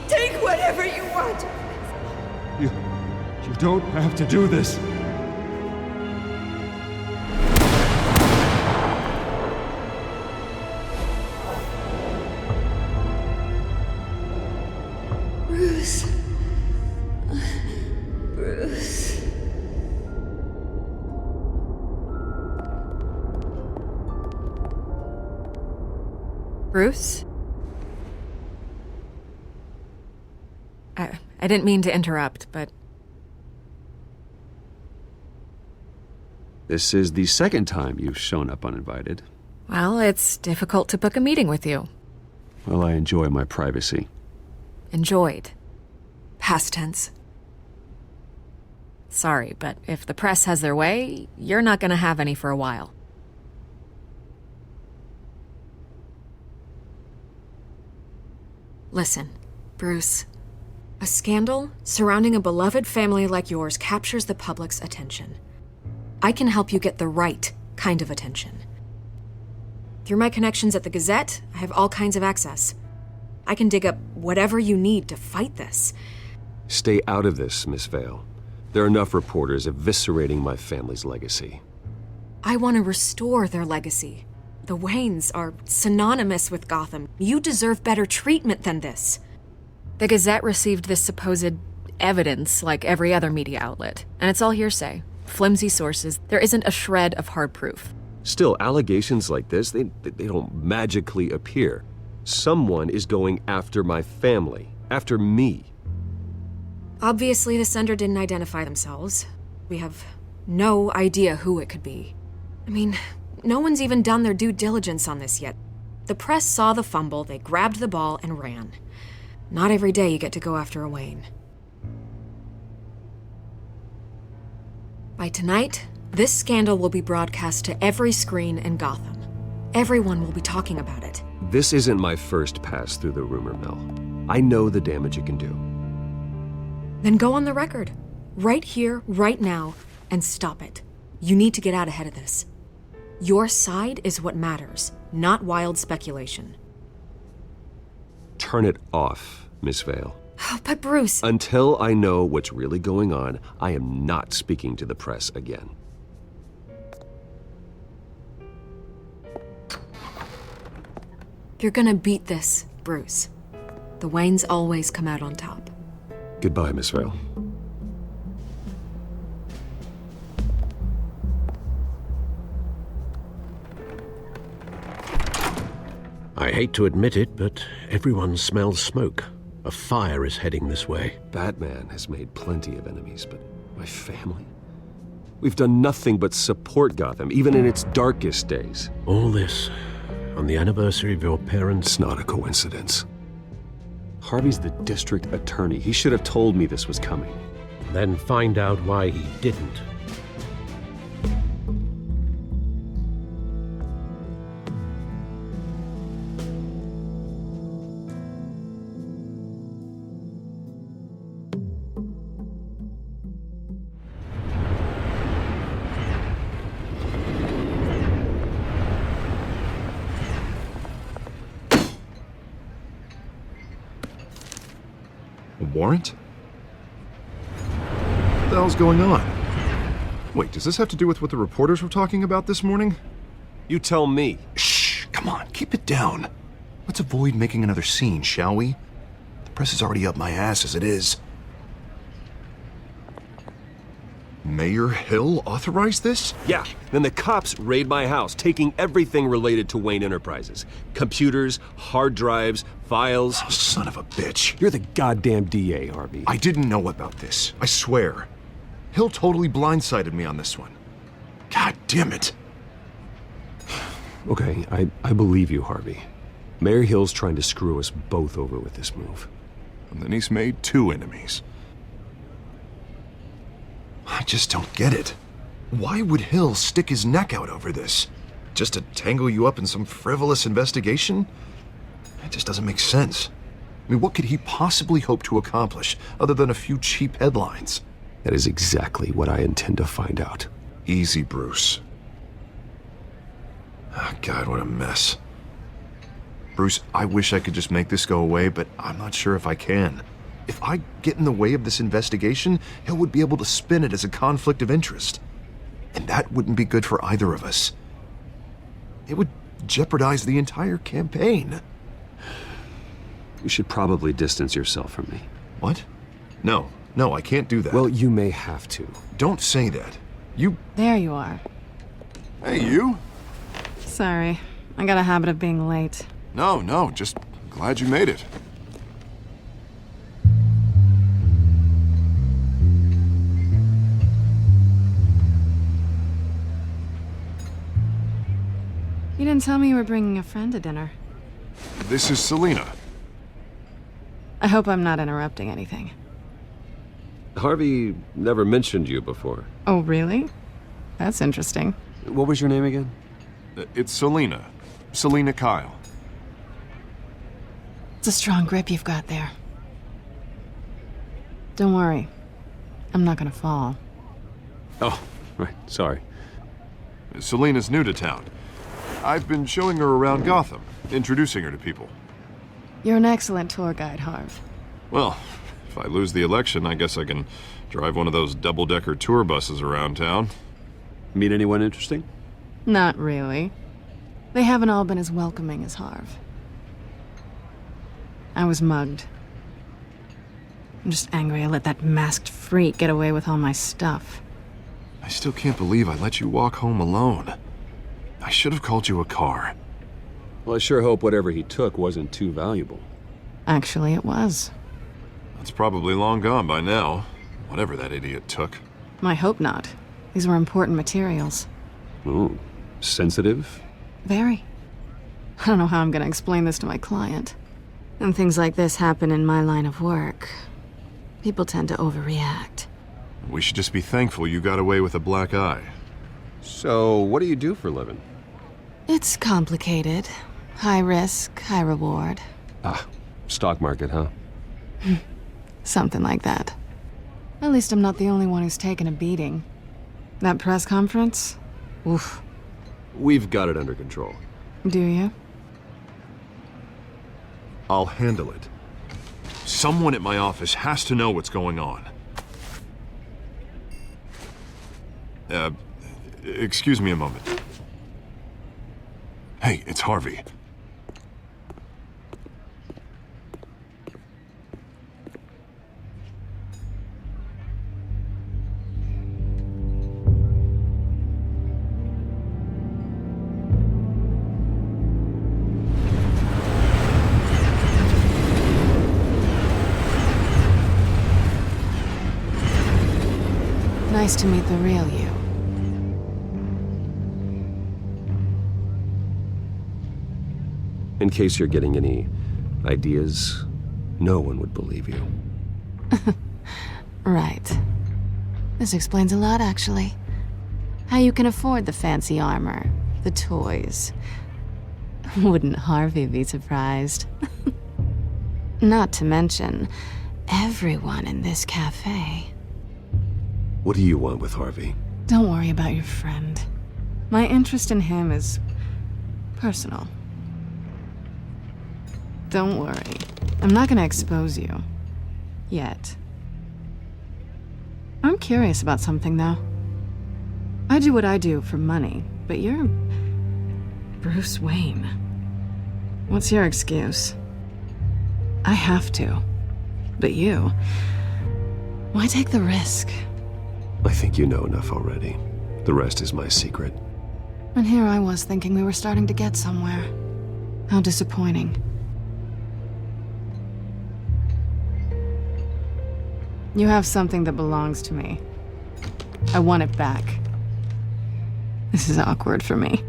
J: Take whatever you want.
C: You don't have to do this.
J: Bruce. Bruce.
N: Bruce? I didn't mean to interrupt, but...
G: This is the second time you've shown up uninvited.
N: Well, it's difficult to book a meeting with you.
G: Well, I enjoy my privacy.
N: Enjoyed. Past tense. Sorry, but if the press has their way, you're not gonna have any for a while. Listen, Bruce. A scandal surrounding a beloved family like yours captures the public's attention. I can help you get the right kind of attention. Through my connections at the Gazette, I have all kinds of access. I can dig up whatever you need to fight this.
G: Stay out of this, Miss Vale. There are enough reporters eviscerating my family's legacy.
N: I want to restore their legacy. The Waynes are synonymous with Gotham. You deserve better treatment than this. The Gazette received this supposed evidence like every other media outlet, and it's all hearsay. Flimsy sources. There isn't a shred of hard proof.
G: Still, allegations like this, they don't magically appear. Someone is going after my family, after me.
N: Obviously, the sender didn't identify themselves. We have no idea who it could be. I mean, no one's even done their due diligence on this yet. The press saw the fumble, they grabbed the ball and ran. Not every day you get to go after a Wayne. By tonight, this scandal will be broadcast to every screen in Gotham. Everyone will be talking about it.
G: This isn't my first pass through the rumor mill. I know the damage it can do.
N: Then go on the record. Right here, right now, and stop it. You need to get out ahead of this. Your side is what matters, not wild speculation.
G: Turn it off, Miss Vale.
N: But Bruce...
G: Until I know what's really going on, I am not speaking to the press again.
N: You're gonna beat this, Bruce. The Waynes always come out on top.
G: Goodbye, Miss Vale.
F: I hate to admit it, but everyone smells smoke. A fire is heading this way.
G: Batman has made plenty of enemies, but my family? We've done nothing but support Gotham, even in its darkest days.
F: All this on the anniversary of your parents'...
G: It's not a coincidence. Harvey's the district attorney. He should have told me this was coming.
F: Then find out why he didn't.
H: Warrant? What the hell's going on? Wait, does this have to do with what the reporters were talking about this morning?
G: You tell me.
H: Shh, come on, keep it down. Let's avoid making another scene, shall we? The press is already up my ass as it is. Mayor Hill authorized this?
G: Yeah, then the cops raid my house, taking everything related to Wayne Enterprises. Computers, hard drives, files.
H: Oh, son of a bitch.
G: You're the goddamn DA, Harvey.
H: I didn't know about this. I swear. Hill totally blindsided me on this one. God damn it.
G: Okay, I believe you, Harvey. Mayor Hill's trying to screw us both over with this move.
H: And then he's made 2 enemies. I just don't get it. Why would Hill stick his neck out over this? Just to tangle you up in some frivolous investigation? It just doesn't make sense. I mean, what could he possibly hope to accomplish other than a few cheap headlines?
G: That is exactly what I intend to find out.
H: Easy, Bruce. Oh, God, what a mess. Bruce, I wish I could just make this go away, but I'm not sure if I can. If I get in the way of this investigation, Hill would be able to spin it as a conflict of interest. And that wouldn't be good for either of us. It would jeopardize the entire campaign.
G: You should probably distance yourself from me.
H: What? No, I can't do that.
G: Well, you may have to.
H: Don't say that. You...
A: There you are.
H: Hey, you?
A: Sorry, I got a habit of being late.
H: No, just glad you made it.
A: You didn't tell me you were bringing a friend to dinner.
H: This is Selena.
A: I hope I'm not interrupting anything.
G: Harvey never mentioned you before.
A: Oh, really? That's interesting.
G: What was your name again?
H: It's Selena. Selena Kyle.
A: It's a strong grip you've got there. Don't worry. I'm not gonna fall.
G: Oh, right. Sorry.
H: Selena's new to town. I've been showing her around Gotham, introducing her to people.
A: You're an excellent tour guide, Harv.
H: Well, if I lose the election, I guess I can drive one of those double-decker tour buses around town.
G: Meet anyone interesting?
A: Not really. They haven't all been as welcoming as Harv. I was mugged. I'm just angry I let that masked freak get away with all my stuff.
H: I still can't believe I let you walk home alone. I should have called you a car.
G: Well, I sure hope whatever he took wasn't too valuable.
A: Actually, it was.
H: That's probably long gone by now, whatever that idiot took.
A: I hope not. These were important materials.
G: Ooh, sensitive?
A: Very. I don't know how I'm gonna explain this to my client. And things like this happen in my line of work. People tend to overreact.
H: We should just be thankful you got away with a black eye.
G: So, what do you do for a living?
A: It's complicated. High risk, high reward.
G: Ah, stock market, huh?
A: Something like that. At least I'm not the only one who's taken a beating. That press conference? Oof.
G: We've got it under control.
A: Do you?
H: I'll handle it. Someone at my office has to know what's going on. Excuse me a moment. Hey, it's Harvey.
A: Nice to meet the real you.
G: In case you're getting any ideas, no one would believe you.
A: Right. This explains a lot, actually. How you can afford the fancy armor, the toys. Wouldn't Harvey be surprised? Not to mention, everyone in this cafe.
G: What do you want with Harvey?
A: Don't worry about your friend. My interest in him is personal. Don't worry. I'm not gonna expose you. Yet. I'm curious about something, though. I do what I do for money, but you're Bruce Wayne. What's your excuse? I have to. But you... why take the risk?
G: I think you know enough already. The rest is my secret.
A: And here I was thinking we were starting to get somewhere. How disappointing. You have something that belongs to me. I want it back. This is awkward for me.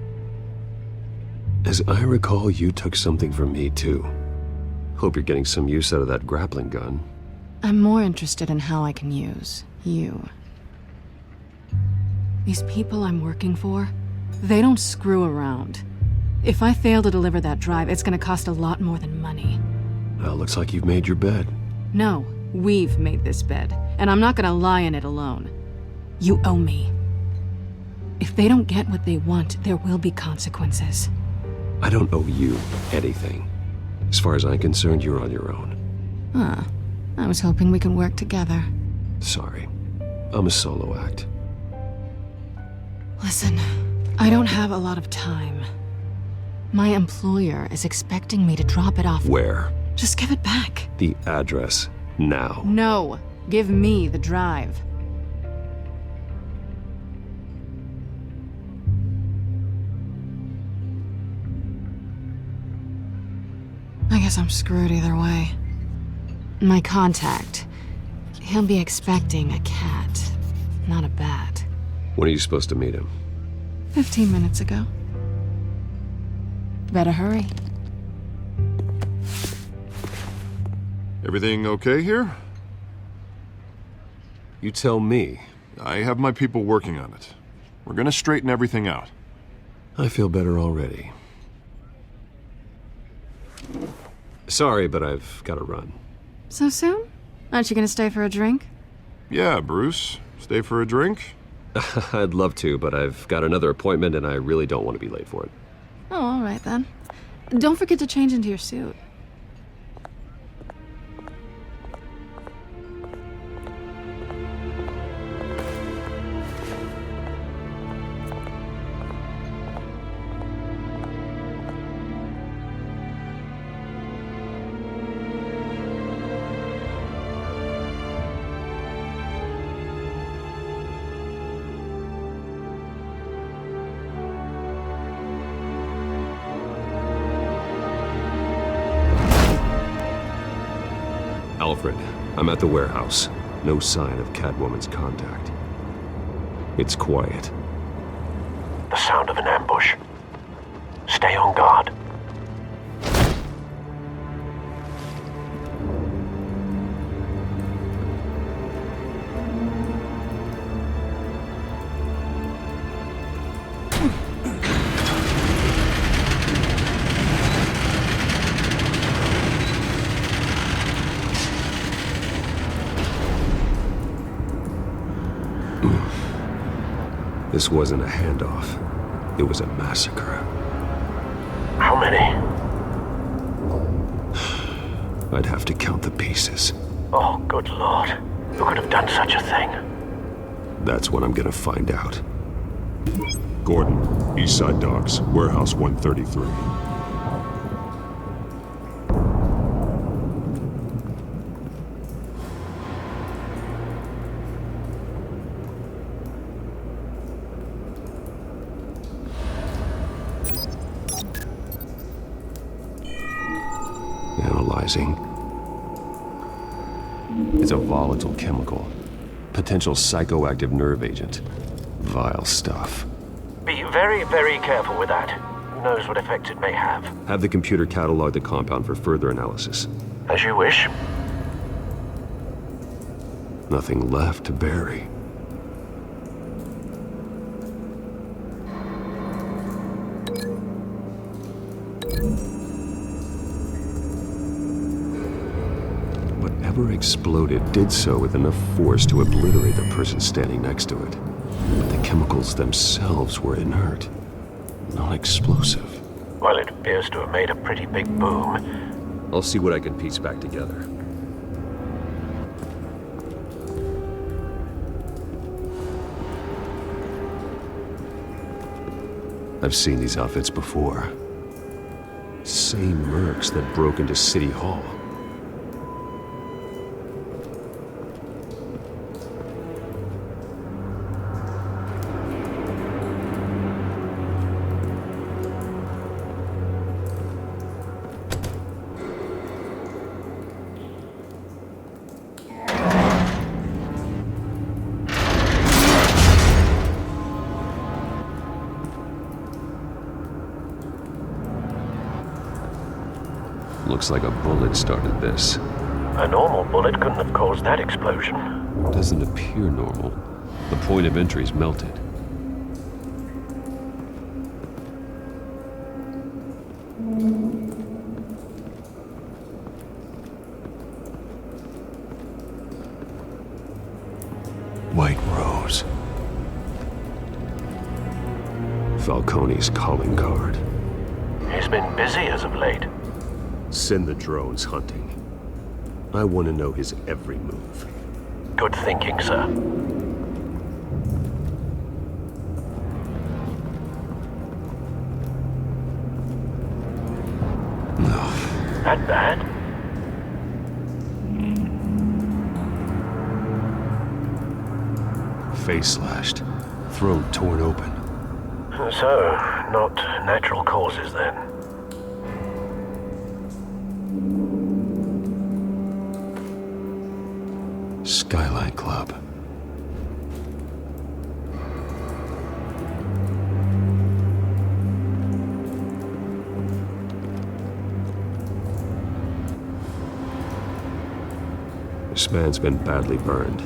G: As I recall, you took something from me, too. Hope you're getting some use out of that grappling gun.
A: I'm more interested in how I can use you. These people I'm working for, they don't screw around. If I fail to deliver that drive, it's gonna cost a lot more than money.
G: Well, looks like you've made your bed.
A: No, we've made this bed, and I'm not gonna lie in it alone. You owe me. If they don't get what they want, there will be consequences.
G: I don't owe you anything. As far as I'm concerned, you're on your own.
A: Huh. I was hoping we could work together.
G: Sorry. I'm a solo act.
A: Listen, I don't have a lot of time. My employer is expecting me to drop it off.
G: Where?
A: Just give it back.
G: The address, now.
A: No, give me the drive. I guess I'm screwed either way. My contact, he'll be expecting a cat, not a bat.
G: When are you supposed to meet him?
A: 15 minutes ago. Better hurry.
H: Everything okay here?
G: You tell me.
H: I have my people working on it. We're gonna straighten everything out.
G: I feel better already. Sorry, but I've got to run.
A: So soon? Aren't you gonna stay for a drink?
H: Yeah, Bruce. Stay for a drink?
G: I'd love to, but I've got another appointment and I really don't want to be late for it.
A: Oh, all right then. Don't forget to change into your suit.
G: Alfred, I'm at the warehouse. No sign of Catwoman's contact. It's quiet.
P: The sound of an ambush. Stay on guard.
G: This wasn't a handoff. It was a massacre.
P: How many?
G: I'd have to count the pieces.
P: Oh, good lord. Who could have done such a thing?
G: That's what I'm gonna find out.
R: Gordon, Eastside Docks, Warehouse 133.
G: Analyzing. It's a volatile chemical. Potential psychoactive nerve agent. Vile stuff.
P: Be very, very careful with that. Who knows what effect it may have.
G: Have the computer catalog the compound for further analysis.
P: As you wish.
G: Nothing left to bury. Whatever exploded did so with enough force to obliterate the person standing next to it. But the chemicals themselves were inert, non-explosive.
P: Well, it appears to have made a pretty big boom.
G: I'll see what I can piece back together. I've seen these outfits before. Same mercs that broke into City Hall. Looks like a bullet started this.
P: A normal bullet couldn't have caused that explosion.
G: Doesn't appear normal. The point of entry's melted. White Rose. Falcone's calling card.
P: He's been busy as of late.
G: Send the drones hunting. I want to know his every move.
P: Good thinking, sir. That bad?
G: Face slashed. Throat torn open.
P: So, not natural causes then.
G: Skyline Club. This man's been badly burned.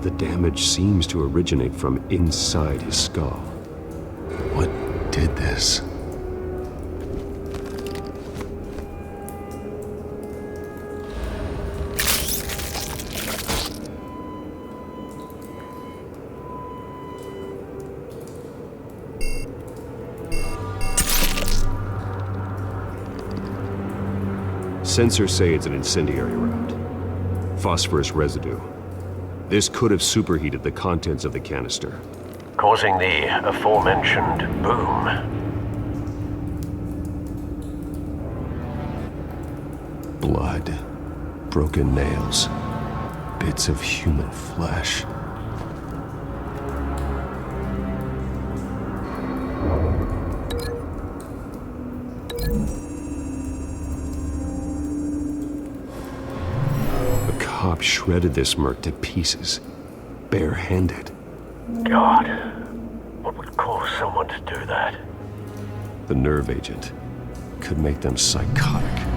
G: The damage seems to originate from inside his skull. What did this? Sensors say it's an incendiary round. Phosphorus residue. This could have superheated the contents of the canister,
P: causing the aforementioned boom.
G: Blood, broken nails, bits of human flesh. Cop shredded this merc to pieces, barehanded.
P: God, what would cause someone to do that?
G: The nerve agent could make them psychotic.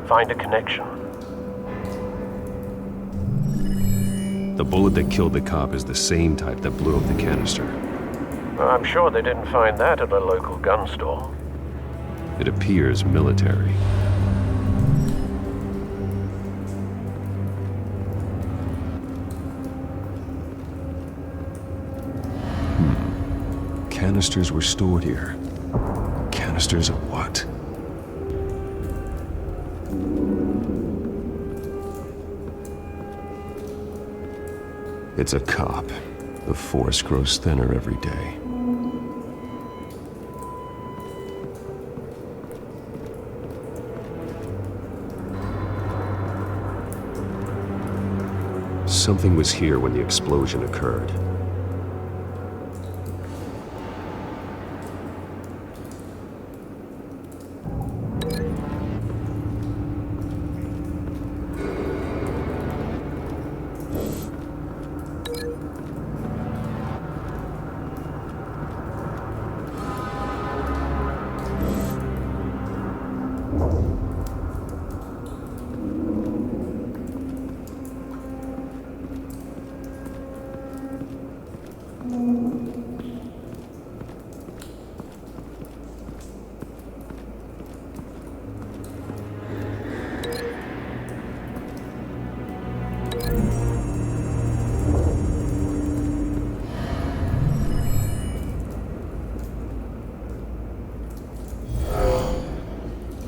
P: Find a connection.
G: The bullet that killed the cop is the same type that blew up the canister.
P: I'm sure they didn't find that at a local gun store.
G: It appears military. Canisters were stored here. Canisters of what? It's a cop. The force grows thinner every day. Something was here when the explosion occurred.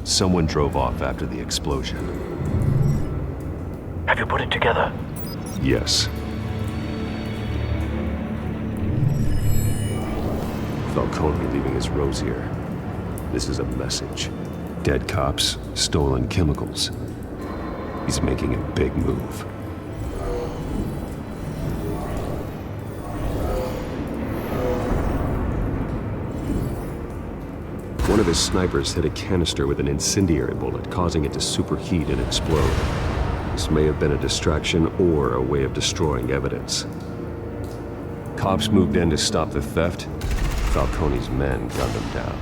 G: Someone drove off after the explosion.
P: Have you put it together?
G: Yes. Falcone leaving his rose here. This is a message. Dead cops, stolen chemicals. He's making a big move. One of his snipers hit a canister with an incendiary bullet, causing it to superheat and explode. This may have been a distraction or a way of destroying evidence. Cops moved in to stop the theft. Falcone's men gunned him down.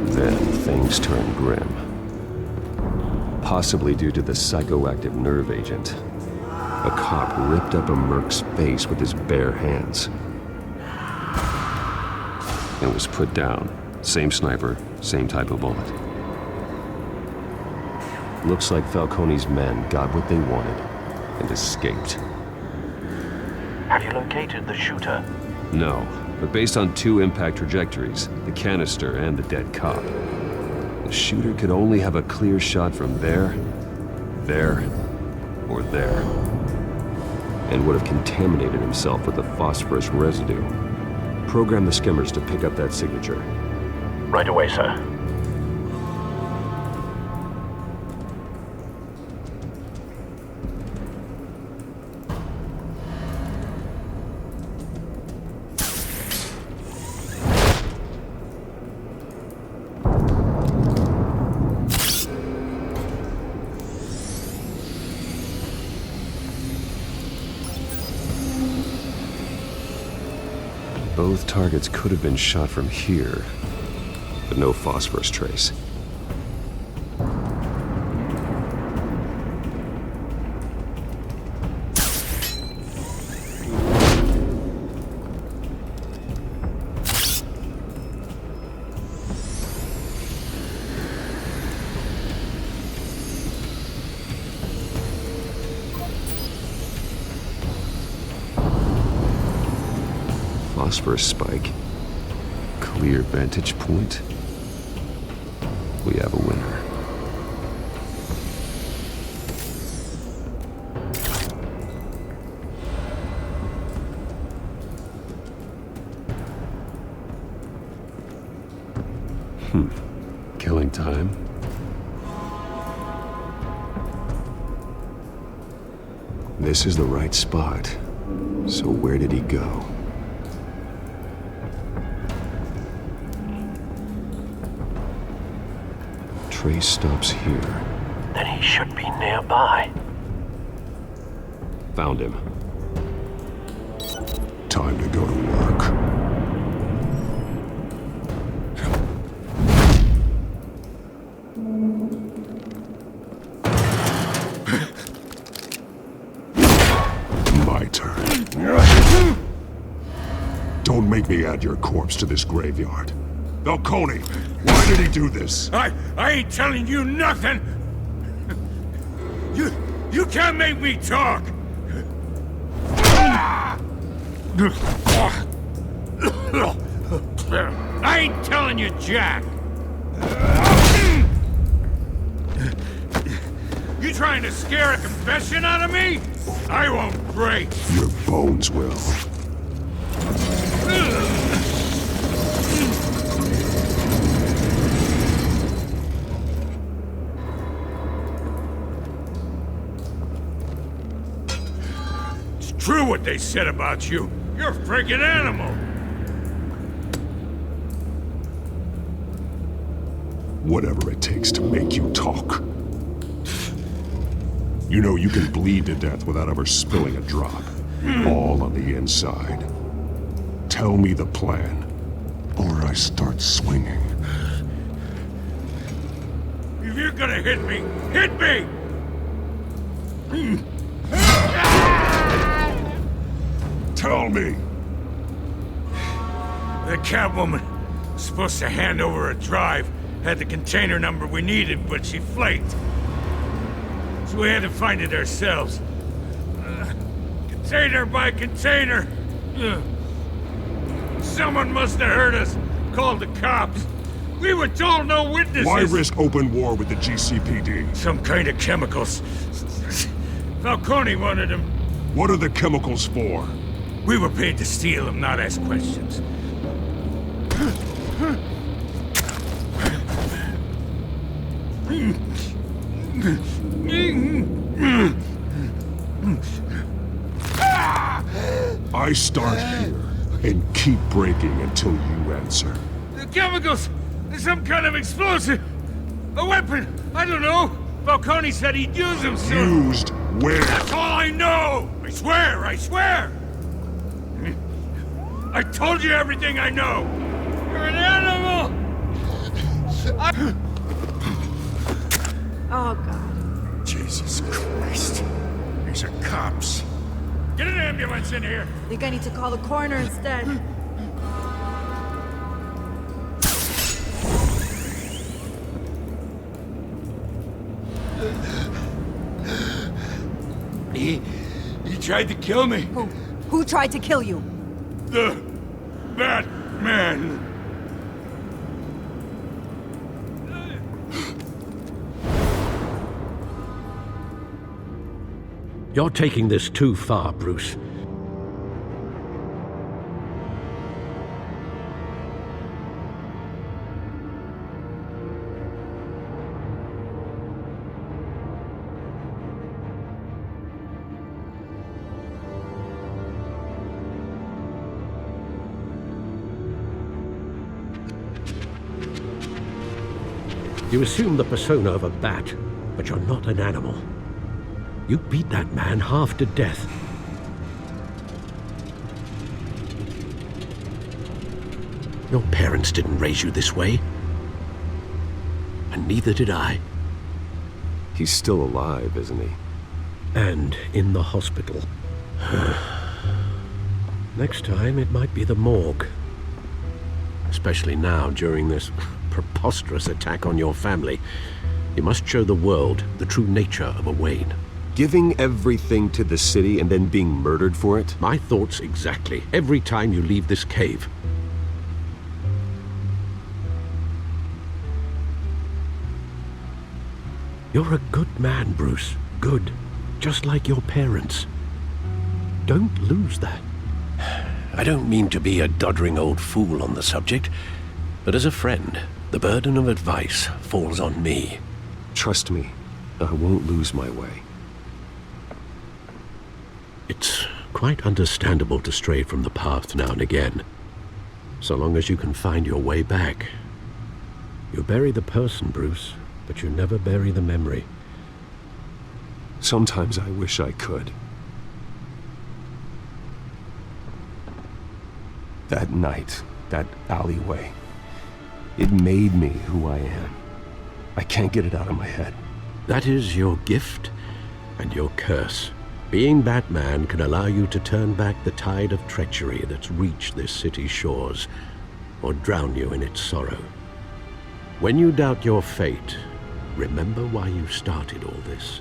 G: Then things turned grim. Possibly due to the psychoactive nerve agent. A cop ripped up a merc's face with his bare hands. And was put down. Same sniper, same type of bullet. Looks like Falcone's men got what they wanted and escaped.
P: Have you located the shooter?
G: No, but based on 2 impact trajectories, the canister and the dead cop, the shooter could only have a clear shot from there, or there, and would have contaminated himself with the phosphorus residue. Program the skimmers to pick up that signature.
P: Right away, sir.
G: Both targets could have been shot from here, but no phosphorus trace. Phosphorus spike. Clear vantage point. We have a winner. Killing time. This is the right spot. So where did he go? Trace stops here.
P: Then he should be nearby.
G: Found him.
R: Time to go to work. My turn. Don't make me add your corpse to this graveyard. Falcone, why did he do this?
D: I ain't telling you nothing! You can't make me talk! I ain't telling you jack! You trying to scare a confession out of me? I won't break!
R: Your bones will.
D: True what they said about you. You're a freaking animal.
R: Whatever it takes to make you talk. You know you can bleed to death without ever spilling a drop. All on the inside. Tell me the plan, or I start swinging.
D: If you're gonna hit me, hit me!
R: Tell me!
D: The Catwoman was supposed to hand over a drive, had the container number we needed, but she flaked. So we had to find it ourselves. Container by container. Someone must have heard us, called the cops. We were told no witnesses.
R: Why risk open war with the GCPD?
D: Some kind of chemicals. Falcone wanted them.
R: What are the chemicals for?
D: We were paid to steal them, not ask questions.
R: I start here and keep breaking until you answer.
Q: The chemicals! There's some kind of explosive! A weapon! I don't know! Falcone said he'd use them soon!
R: Used where?
Q: That's all I know! I swear! I swear! I told you everything I know! You're an animal!
I: Oh, God.
Q: Jesus Christ. These are cops. Get an ambulance in here!
O: I think I need to call the coroner instead.
Q: He tried to kill me.
O: Who tried to kill you?
Q: The Batman.
F: You're taking this too far, Bruce. You assume the persona of a bat, but you're not an animal. You beat that man half to death. Your parents didn't raise you this way. And neither did I.
G: He's still alive, isn't he?
F: And in the hospital. Next time, it might be the morgue. Especially now, during this preposterous attack on your family. You must show the world the true nature of a Wayne.
G: Giving everything to the city and then being murdered for it?
F: My thoughts exactly. Every time you leave this cave. You're a good man, Bruce. Good. Just like your parents. Don't lose that. I don't mean to be a doddering old fool on the subject, but as a friend, the burden of advice falls on me.
G: Trust me, I won't lose my way.
F: It's quite understandable to stray from the path now and again, so long as you can find your way back. You bury the person, Bruce, but you never bury the memory.
G: Sometimes I wish I could. That night, that alleyway, it made me who I am. I can't get it out of my head.
F: That is your gift and your curse. Being Batman can allow you to turn back the tide of treachery that's reached this city's shores, or drown you in its sorrow. When you doubt your fate, remember why you started all this.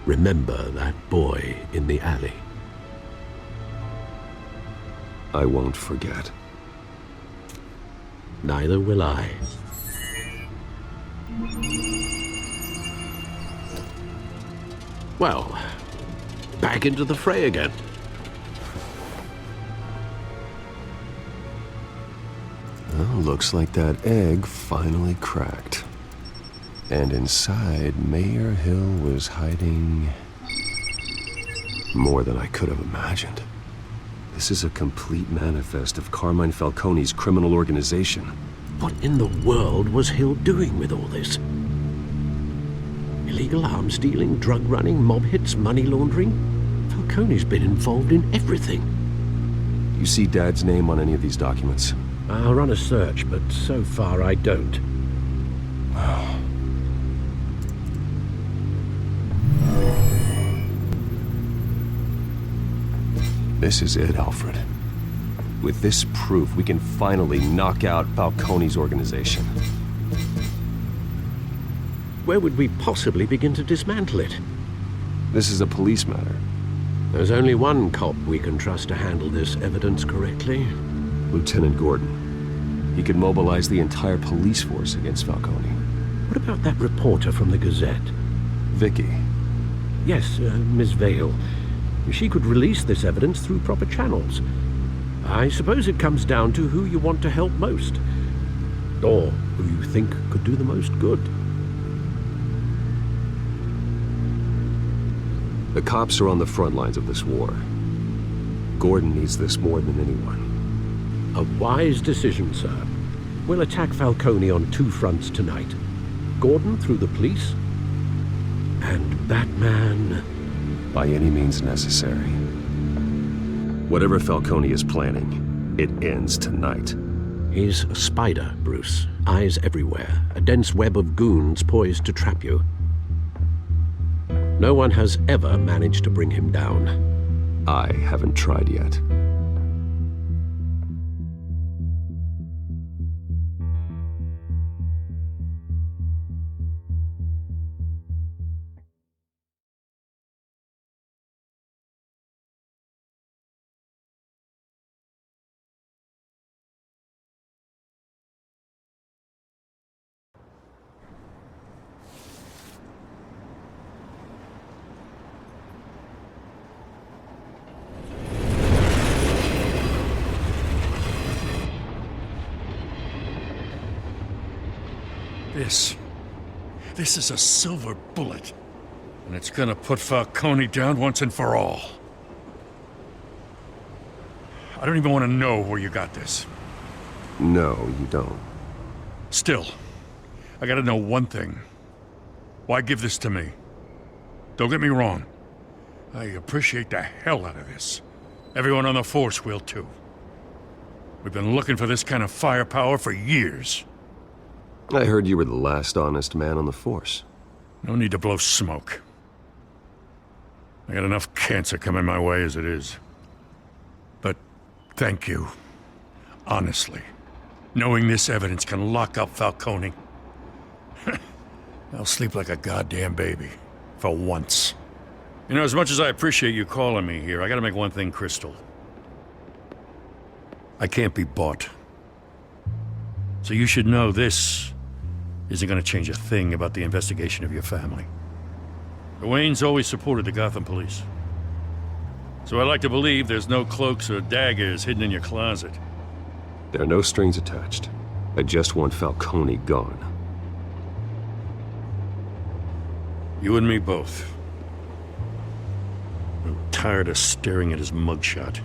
F: Remember that boy in the alley.
G: I won't forget.
F: Neither will I. Well, back into the fray again.
G: Well, looks like that egg finally cracked. And inside, Mayor Hill was hiding more than I could have imagined. This is a complete manifest of Carmine Falcone's criminal organization.
F: What in the world was Hill doing with all this? Illegal arms dealing, drug running, mob hits, money laundering? Falcone's been involved in everything.
G: You see Dad's name on any of these documents?
F: I'll run a search, but so far I don't.
G: This is it, Alfred. With this proof, we can finally knock out Falcone's organization.
F: Where would we possibly begin to dismantle it?
G: This is a police matter.
F: There's only one cop we can trust to handle this evidence correctly.
G: Lieutenant Gordon. He could mobilize the entire police force against Falcone.
F: What about that reporter from the Gazette?
G: Vicky.
F: Yes, Miss Vale. She could release this evidence through proper channels. I suppose it comes down to who you want to help most. Or who you think could do the most good.
G: The cops are on the front lines of this war. Gordon needs this more than anyone.
F: A wise decision, sir. We'll attack Falcone on 2 fronts tonight. Gordon through the police, and Batman...
G: by any means necessary. Whatever Falcone is planning, it ends tonight.
F: He's a spider, Bruce. Eyes everywhere. A dense web of goons poised to trap you. No one has ever managed to bring him down.
G: I haven't tried yet.
Q: This is a silver bullet. And it's gonna put Falcone down once and for all. I don't even want to know where you got this.
G: No, you don't.
Q: Still, I gotta know one thing. Why give this to me? Don't get me wrong. I appreciate the hell out of this. Everyone on the force will too. We've been looking for this kind of firepower for years.
G: I heard you were the last honest man on the force.
Q: No need to blow smoke. I got enough cancer coming my way as it is. But thank you. Honestly. Knowing this evidence can lock up Falcone. I'll sleep like a goddamn baby. For once. You know, as much as I appreciate you calling me here, I gotta make one thing crystal. I can't be bought. So you should know this isn't gonna change a thing about the investigation of your family. The Waynes always supported the Gotham police. So I like to believe there's no cloaks or daggers hidden in your closet.
G: There are no strings attached. I just want Falcone gone.
Q: You and me both. I'm tired of staring at his mugshot.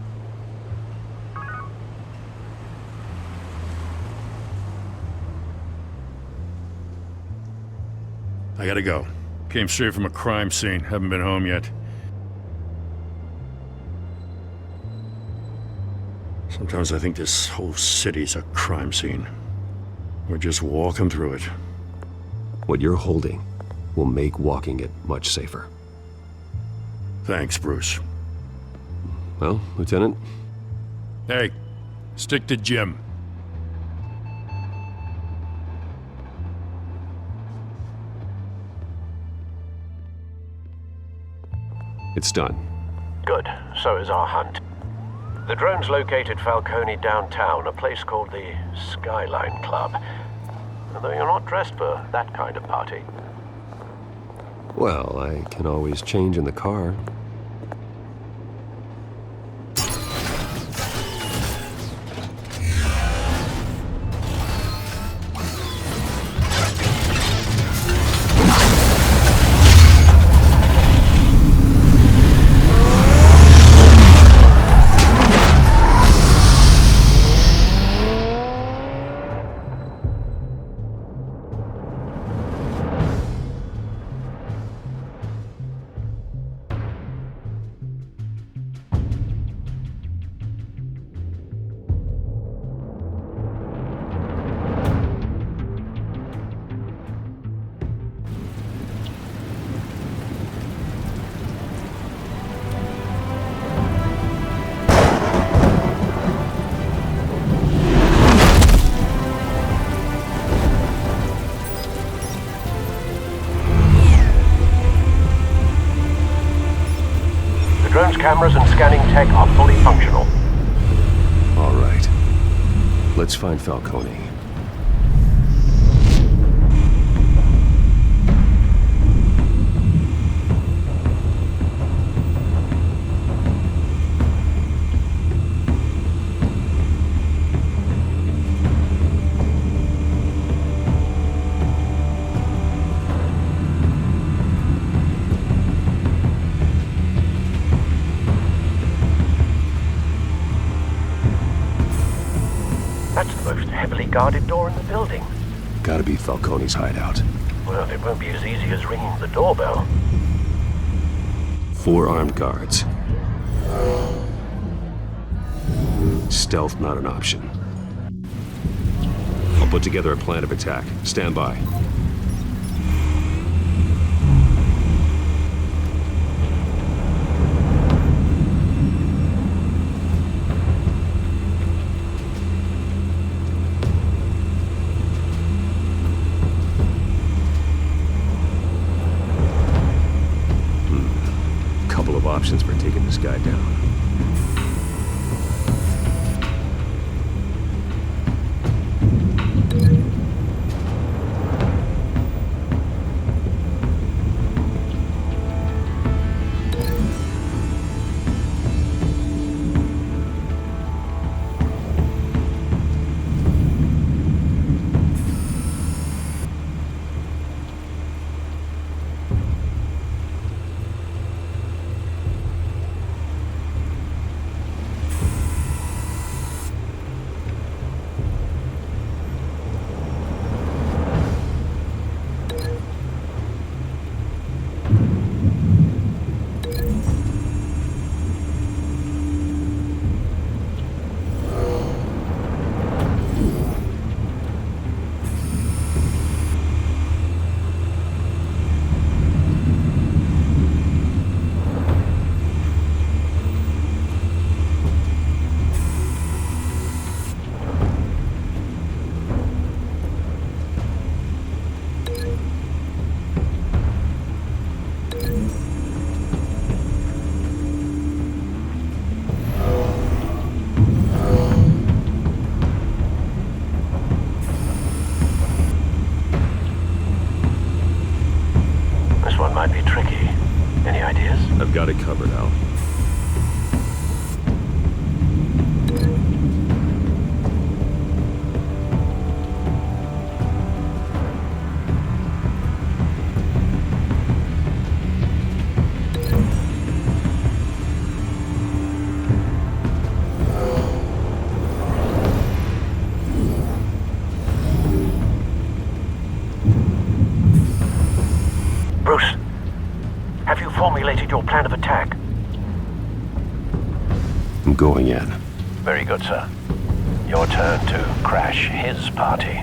Q: I gotta go. Came straight from a crime scene. Haven't been home yet. Sometimes I think this whole city's a crime scene. We're just walking through it.
G: What you're holding will make walking it much safer.
Q: Thanks, Bruce.
G: Well, Lieutenant?
Q: Hey, stick to Jim.
G: It's done.
P: Good. So is our hunt. The drones located Falcone downtown, a place called the Skyline Club. Although you're not dressed for that kind of party.
G: Well, I can always change in the car.
P: Cameras and scanning tech are fully functional.
G: All right. Let's find Falcone.
P: heavily guarded door in the building.
G: Gotta be Falcone's hideout.
P: Well, it won't be as easy as ringing the doorbell.
G: 4 armed guards. Stealth not an option. I'll put together a plan of attack. Stand by. Couple of options for taking this guy down.
P: Might be tricky. Any ideas?
G: I've got it covered, Al.
P: Bruce, have you formulated your plan of attack?
G: I'm going in.
P: Very good, sir. Your turn to crash his party.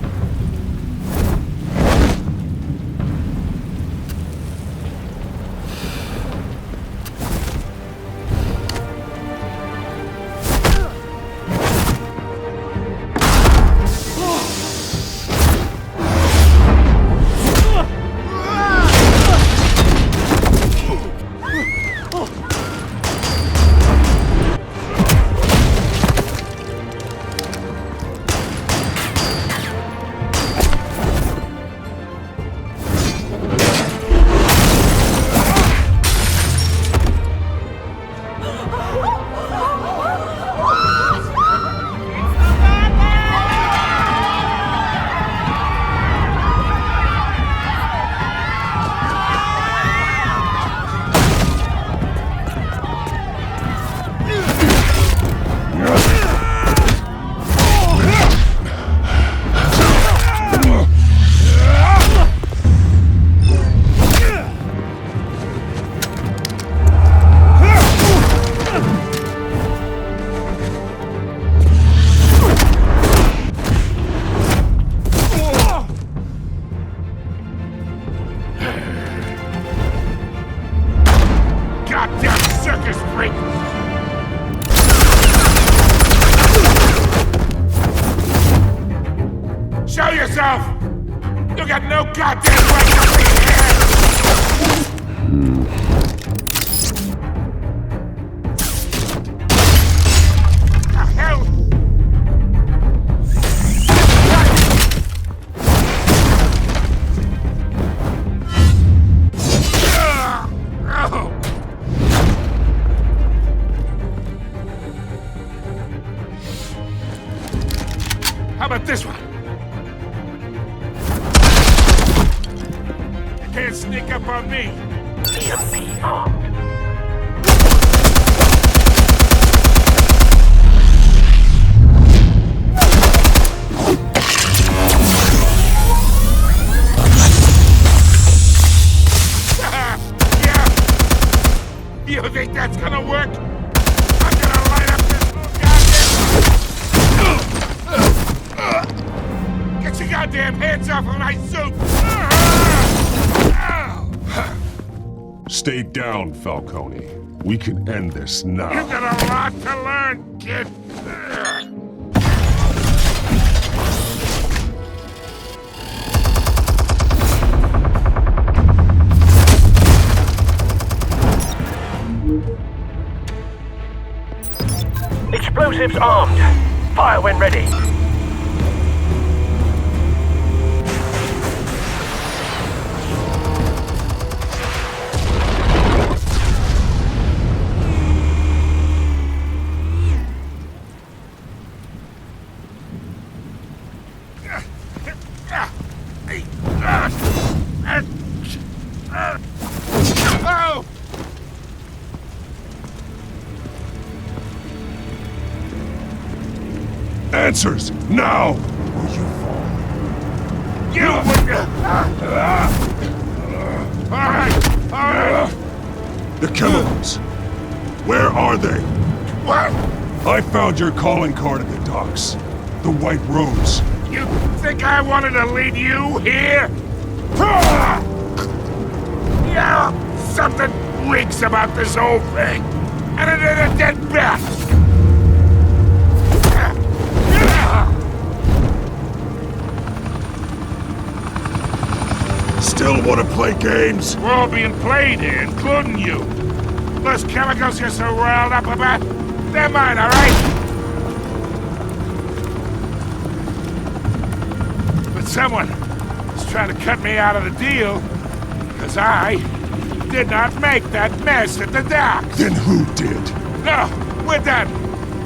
E: Show yourself! You got no goddamn right to be here! The hell? How about this one? You can't sneak up on me.
P: EMP armed.
E: damn hands off of my suit!
R: Stay down, Falcone. We can end this now.
E: You got a lot to learn, kid.
P: Explosives armed. Fire when ready.
E: Oh!
R: Answers, now!
E: You All right.
R: The chemicals. Where are they?
E: What?
R: I found your calling card at the docks. The White Rose.
E: You think I wanted to lead you here? Yeah, something reeks about this whole thing. And it ain't a dead bat.
R: Still want to play games?
E: We're all being played here, including you. Those chemicals you're so riled up about, they're mine, all right? But someone is trying to cut me out of the deal, because I did not make that mess at the docks.
R: Then who did?
E: No, we're done.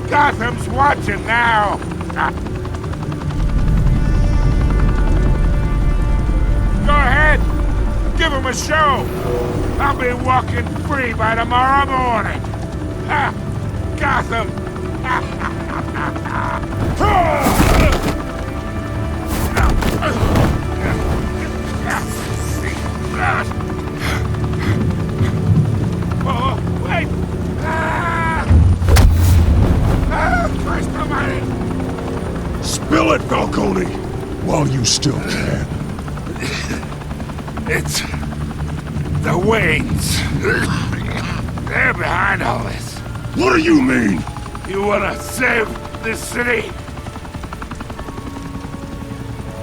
E: Gotham's watching now. Go ahead. Give him a show. I'll be walking free by tomorrow morning. Ha! Gotham. Oh, wait. Christ almighty.
R: Spill it, Falcone, while you still can.
E: It's the Waynes. They're behind all this.
R: What do you mean?
E: You wanna save this city?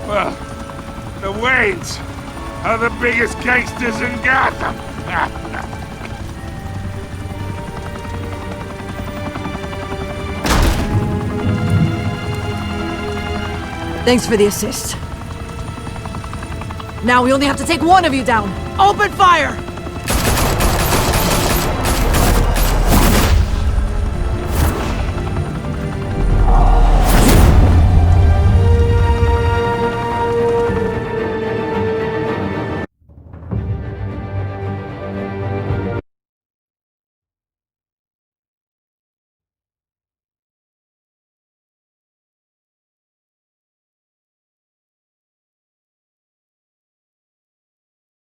E: Well, the Waynes are the biggest gangsters in Gotham.
O: Thanks for the assist. Now we only have to take one of you down. Open fire!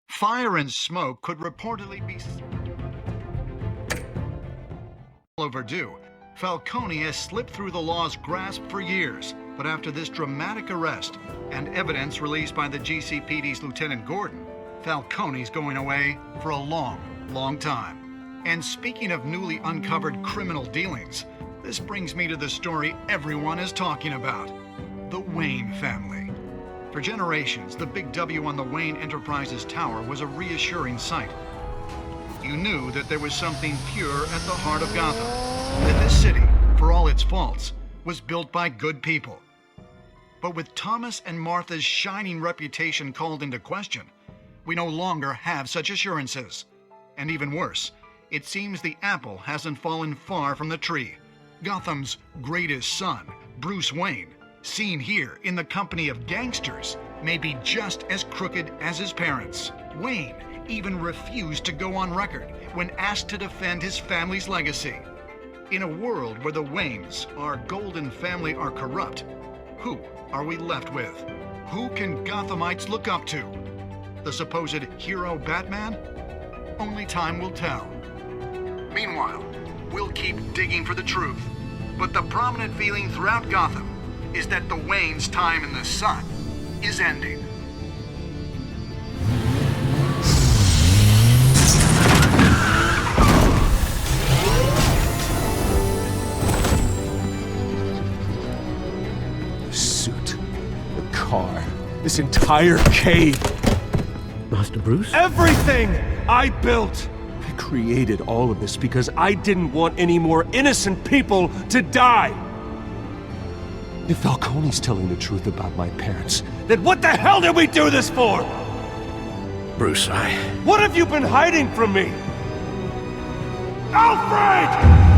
K: Fire and smoke could reportedly be overdue. Falcone has slipped through the law's grasp for years, but after this dramatic arrest and evidence released by the GCPD's Lieutenant Gordon, Falcone's going away for a long, long time. And speaking of newly uncovered criminal dealings, this brings me to the story everyone is talking about: the Wayne family. For generations, the big W on the Wayne Enterprises tower was a reassuring sight. You knew that there was something pure at the heart of Gotham, that this city, for all its faults, was built by good people. But with Thomas and Martha's shining reputation called into question, we no longer have such assurances. And even worse, it seems the apple hasn't fallen far from the tree. Gotham's greatest son, Bruce Wayne, seen here in the company of gangsters, may be just as crooked as his parents. Wayne even refused to go on record when asked to defend his family's legacy. In a world where the Waynes, our golden family, are corrupt, who are we left with? Who can Gothamites look up to? The supposed hero Batman? Only time will tell. Meanwhile, we'll keep digging for the truth. But the prominent feeling throughout Gotham is that the Waynes' time in the sun is ending.
C: The suit, the car, this entire cave.
F: Master Bruce?
C: Everything I built! I created all of this because I didn't want any more innocent people to die! If Falcone's telling the truth about my parents, then what the hell did we do this for?
G: Bruce,
C: What have you been hiding from me? Alfred!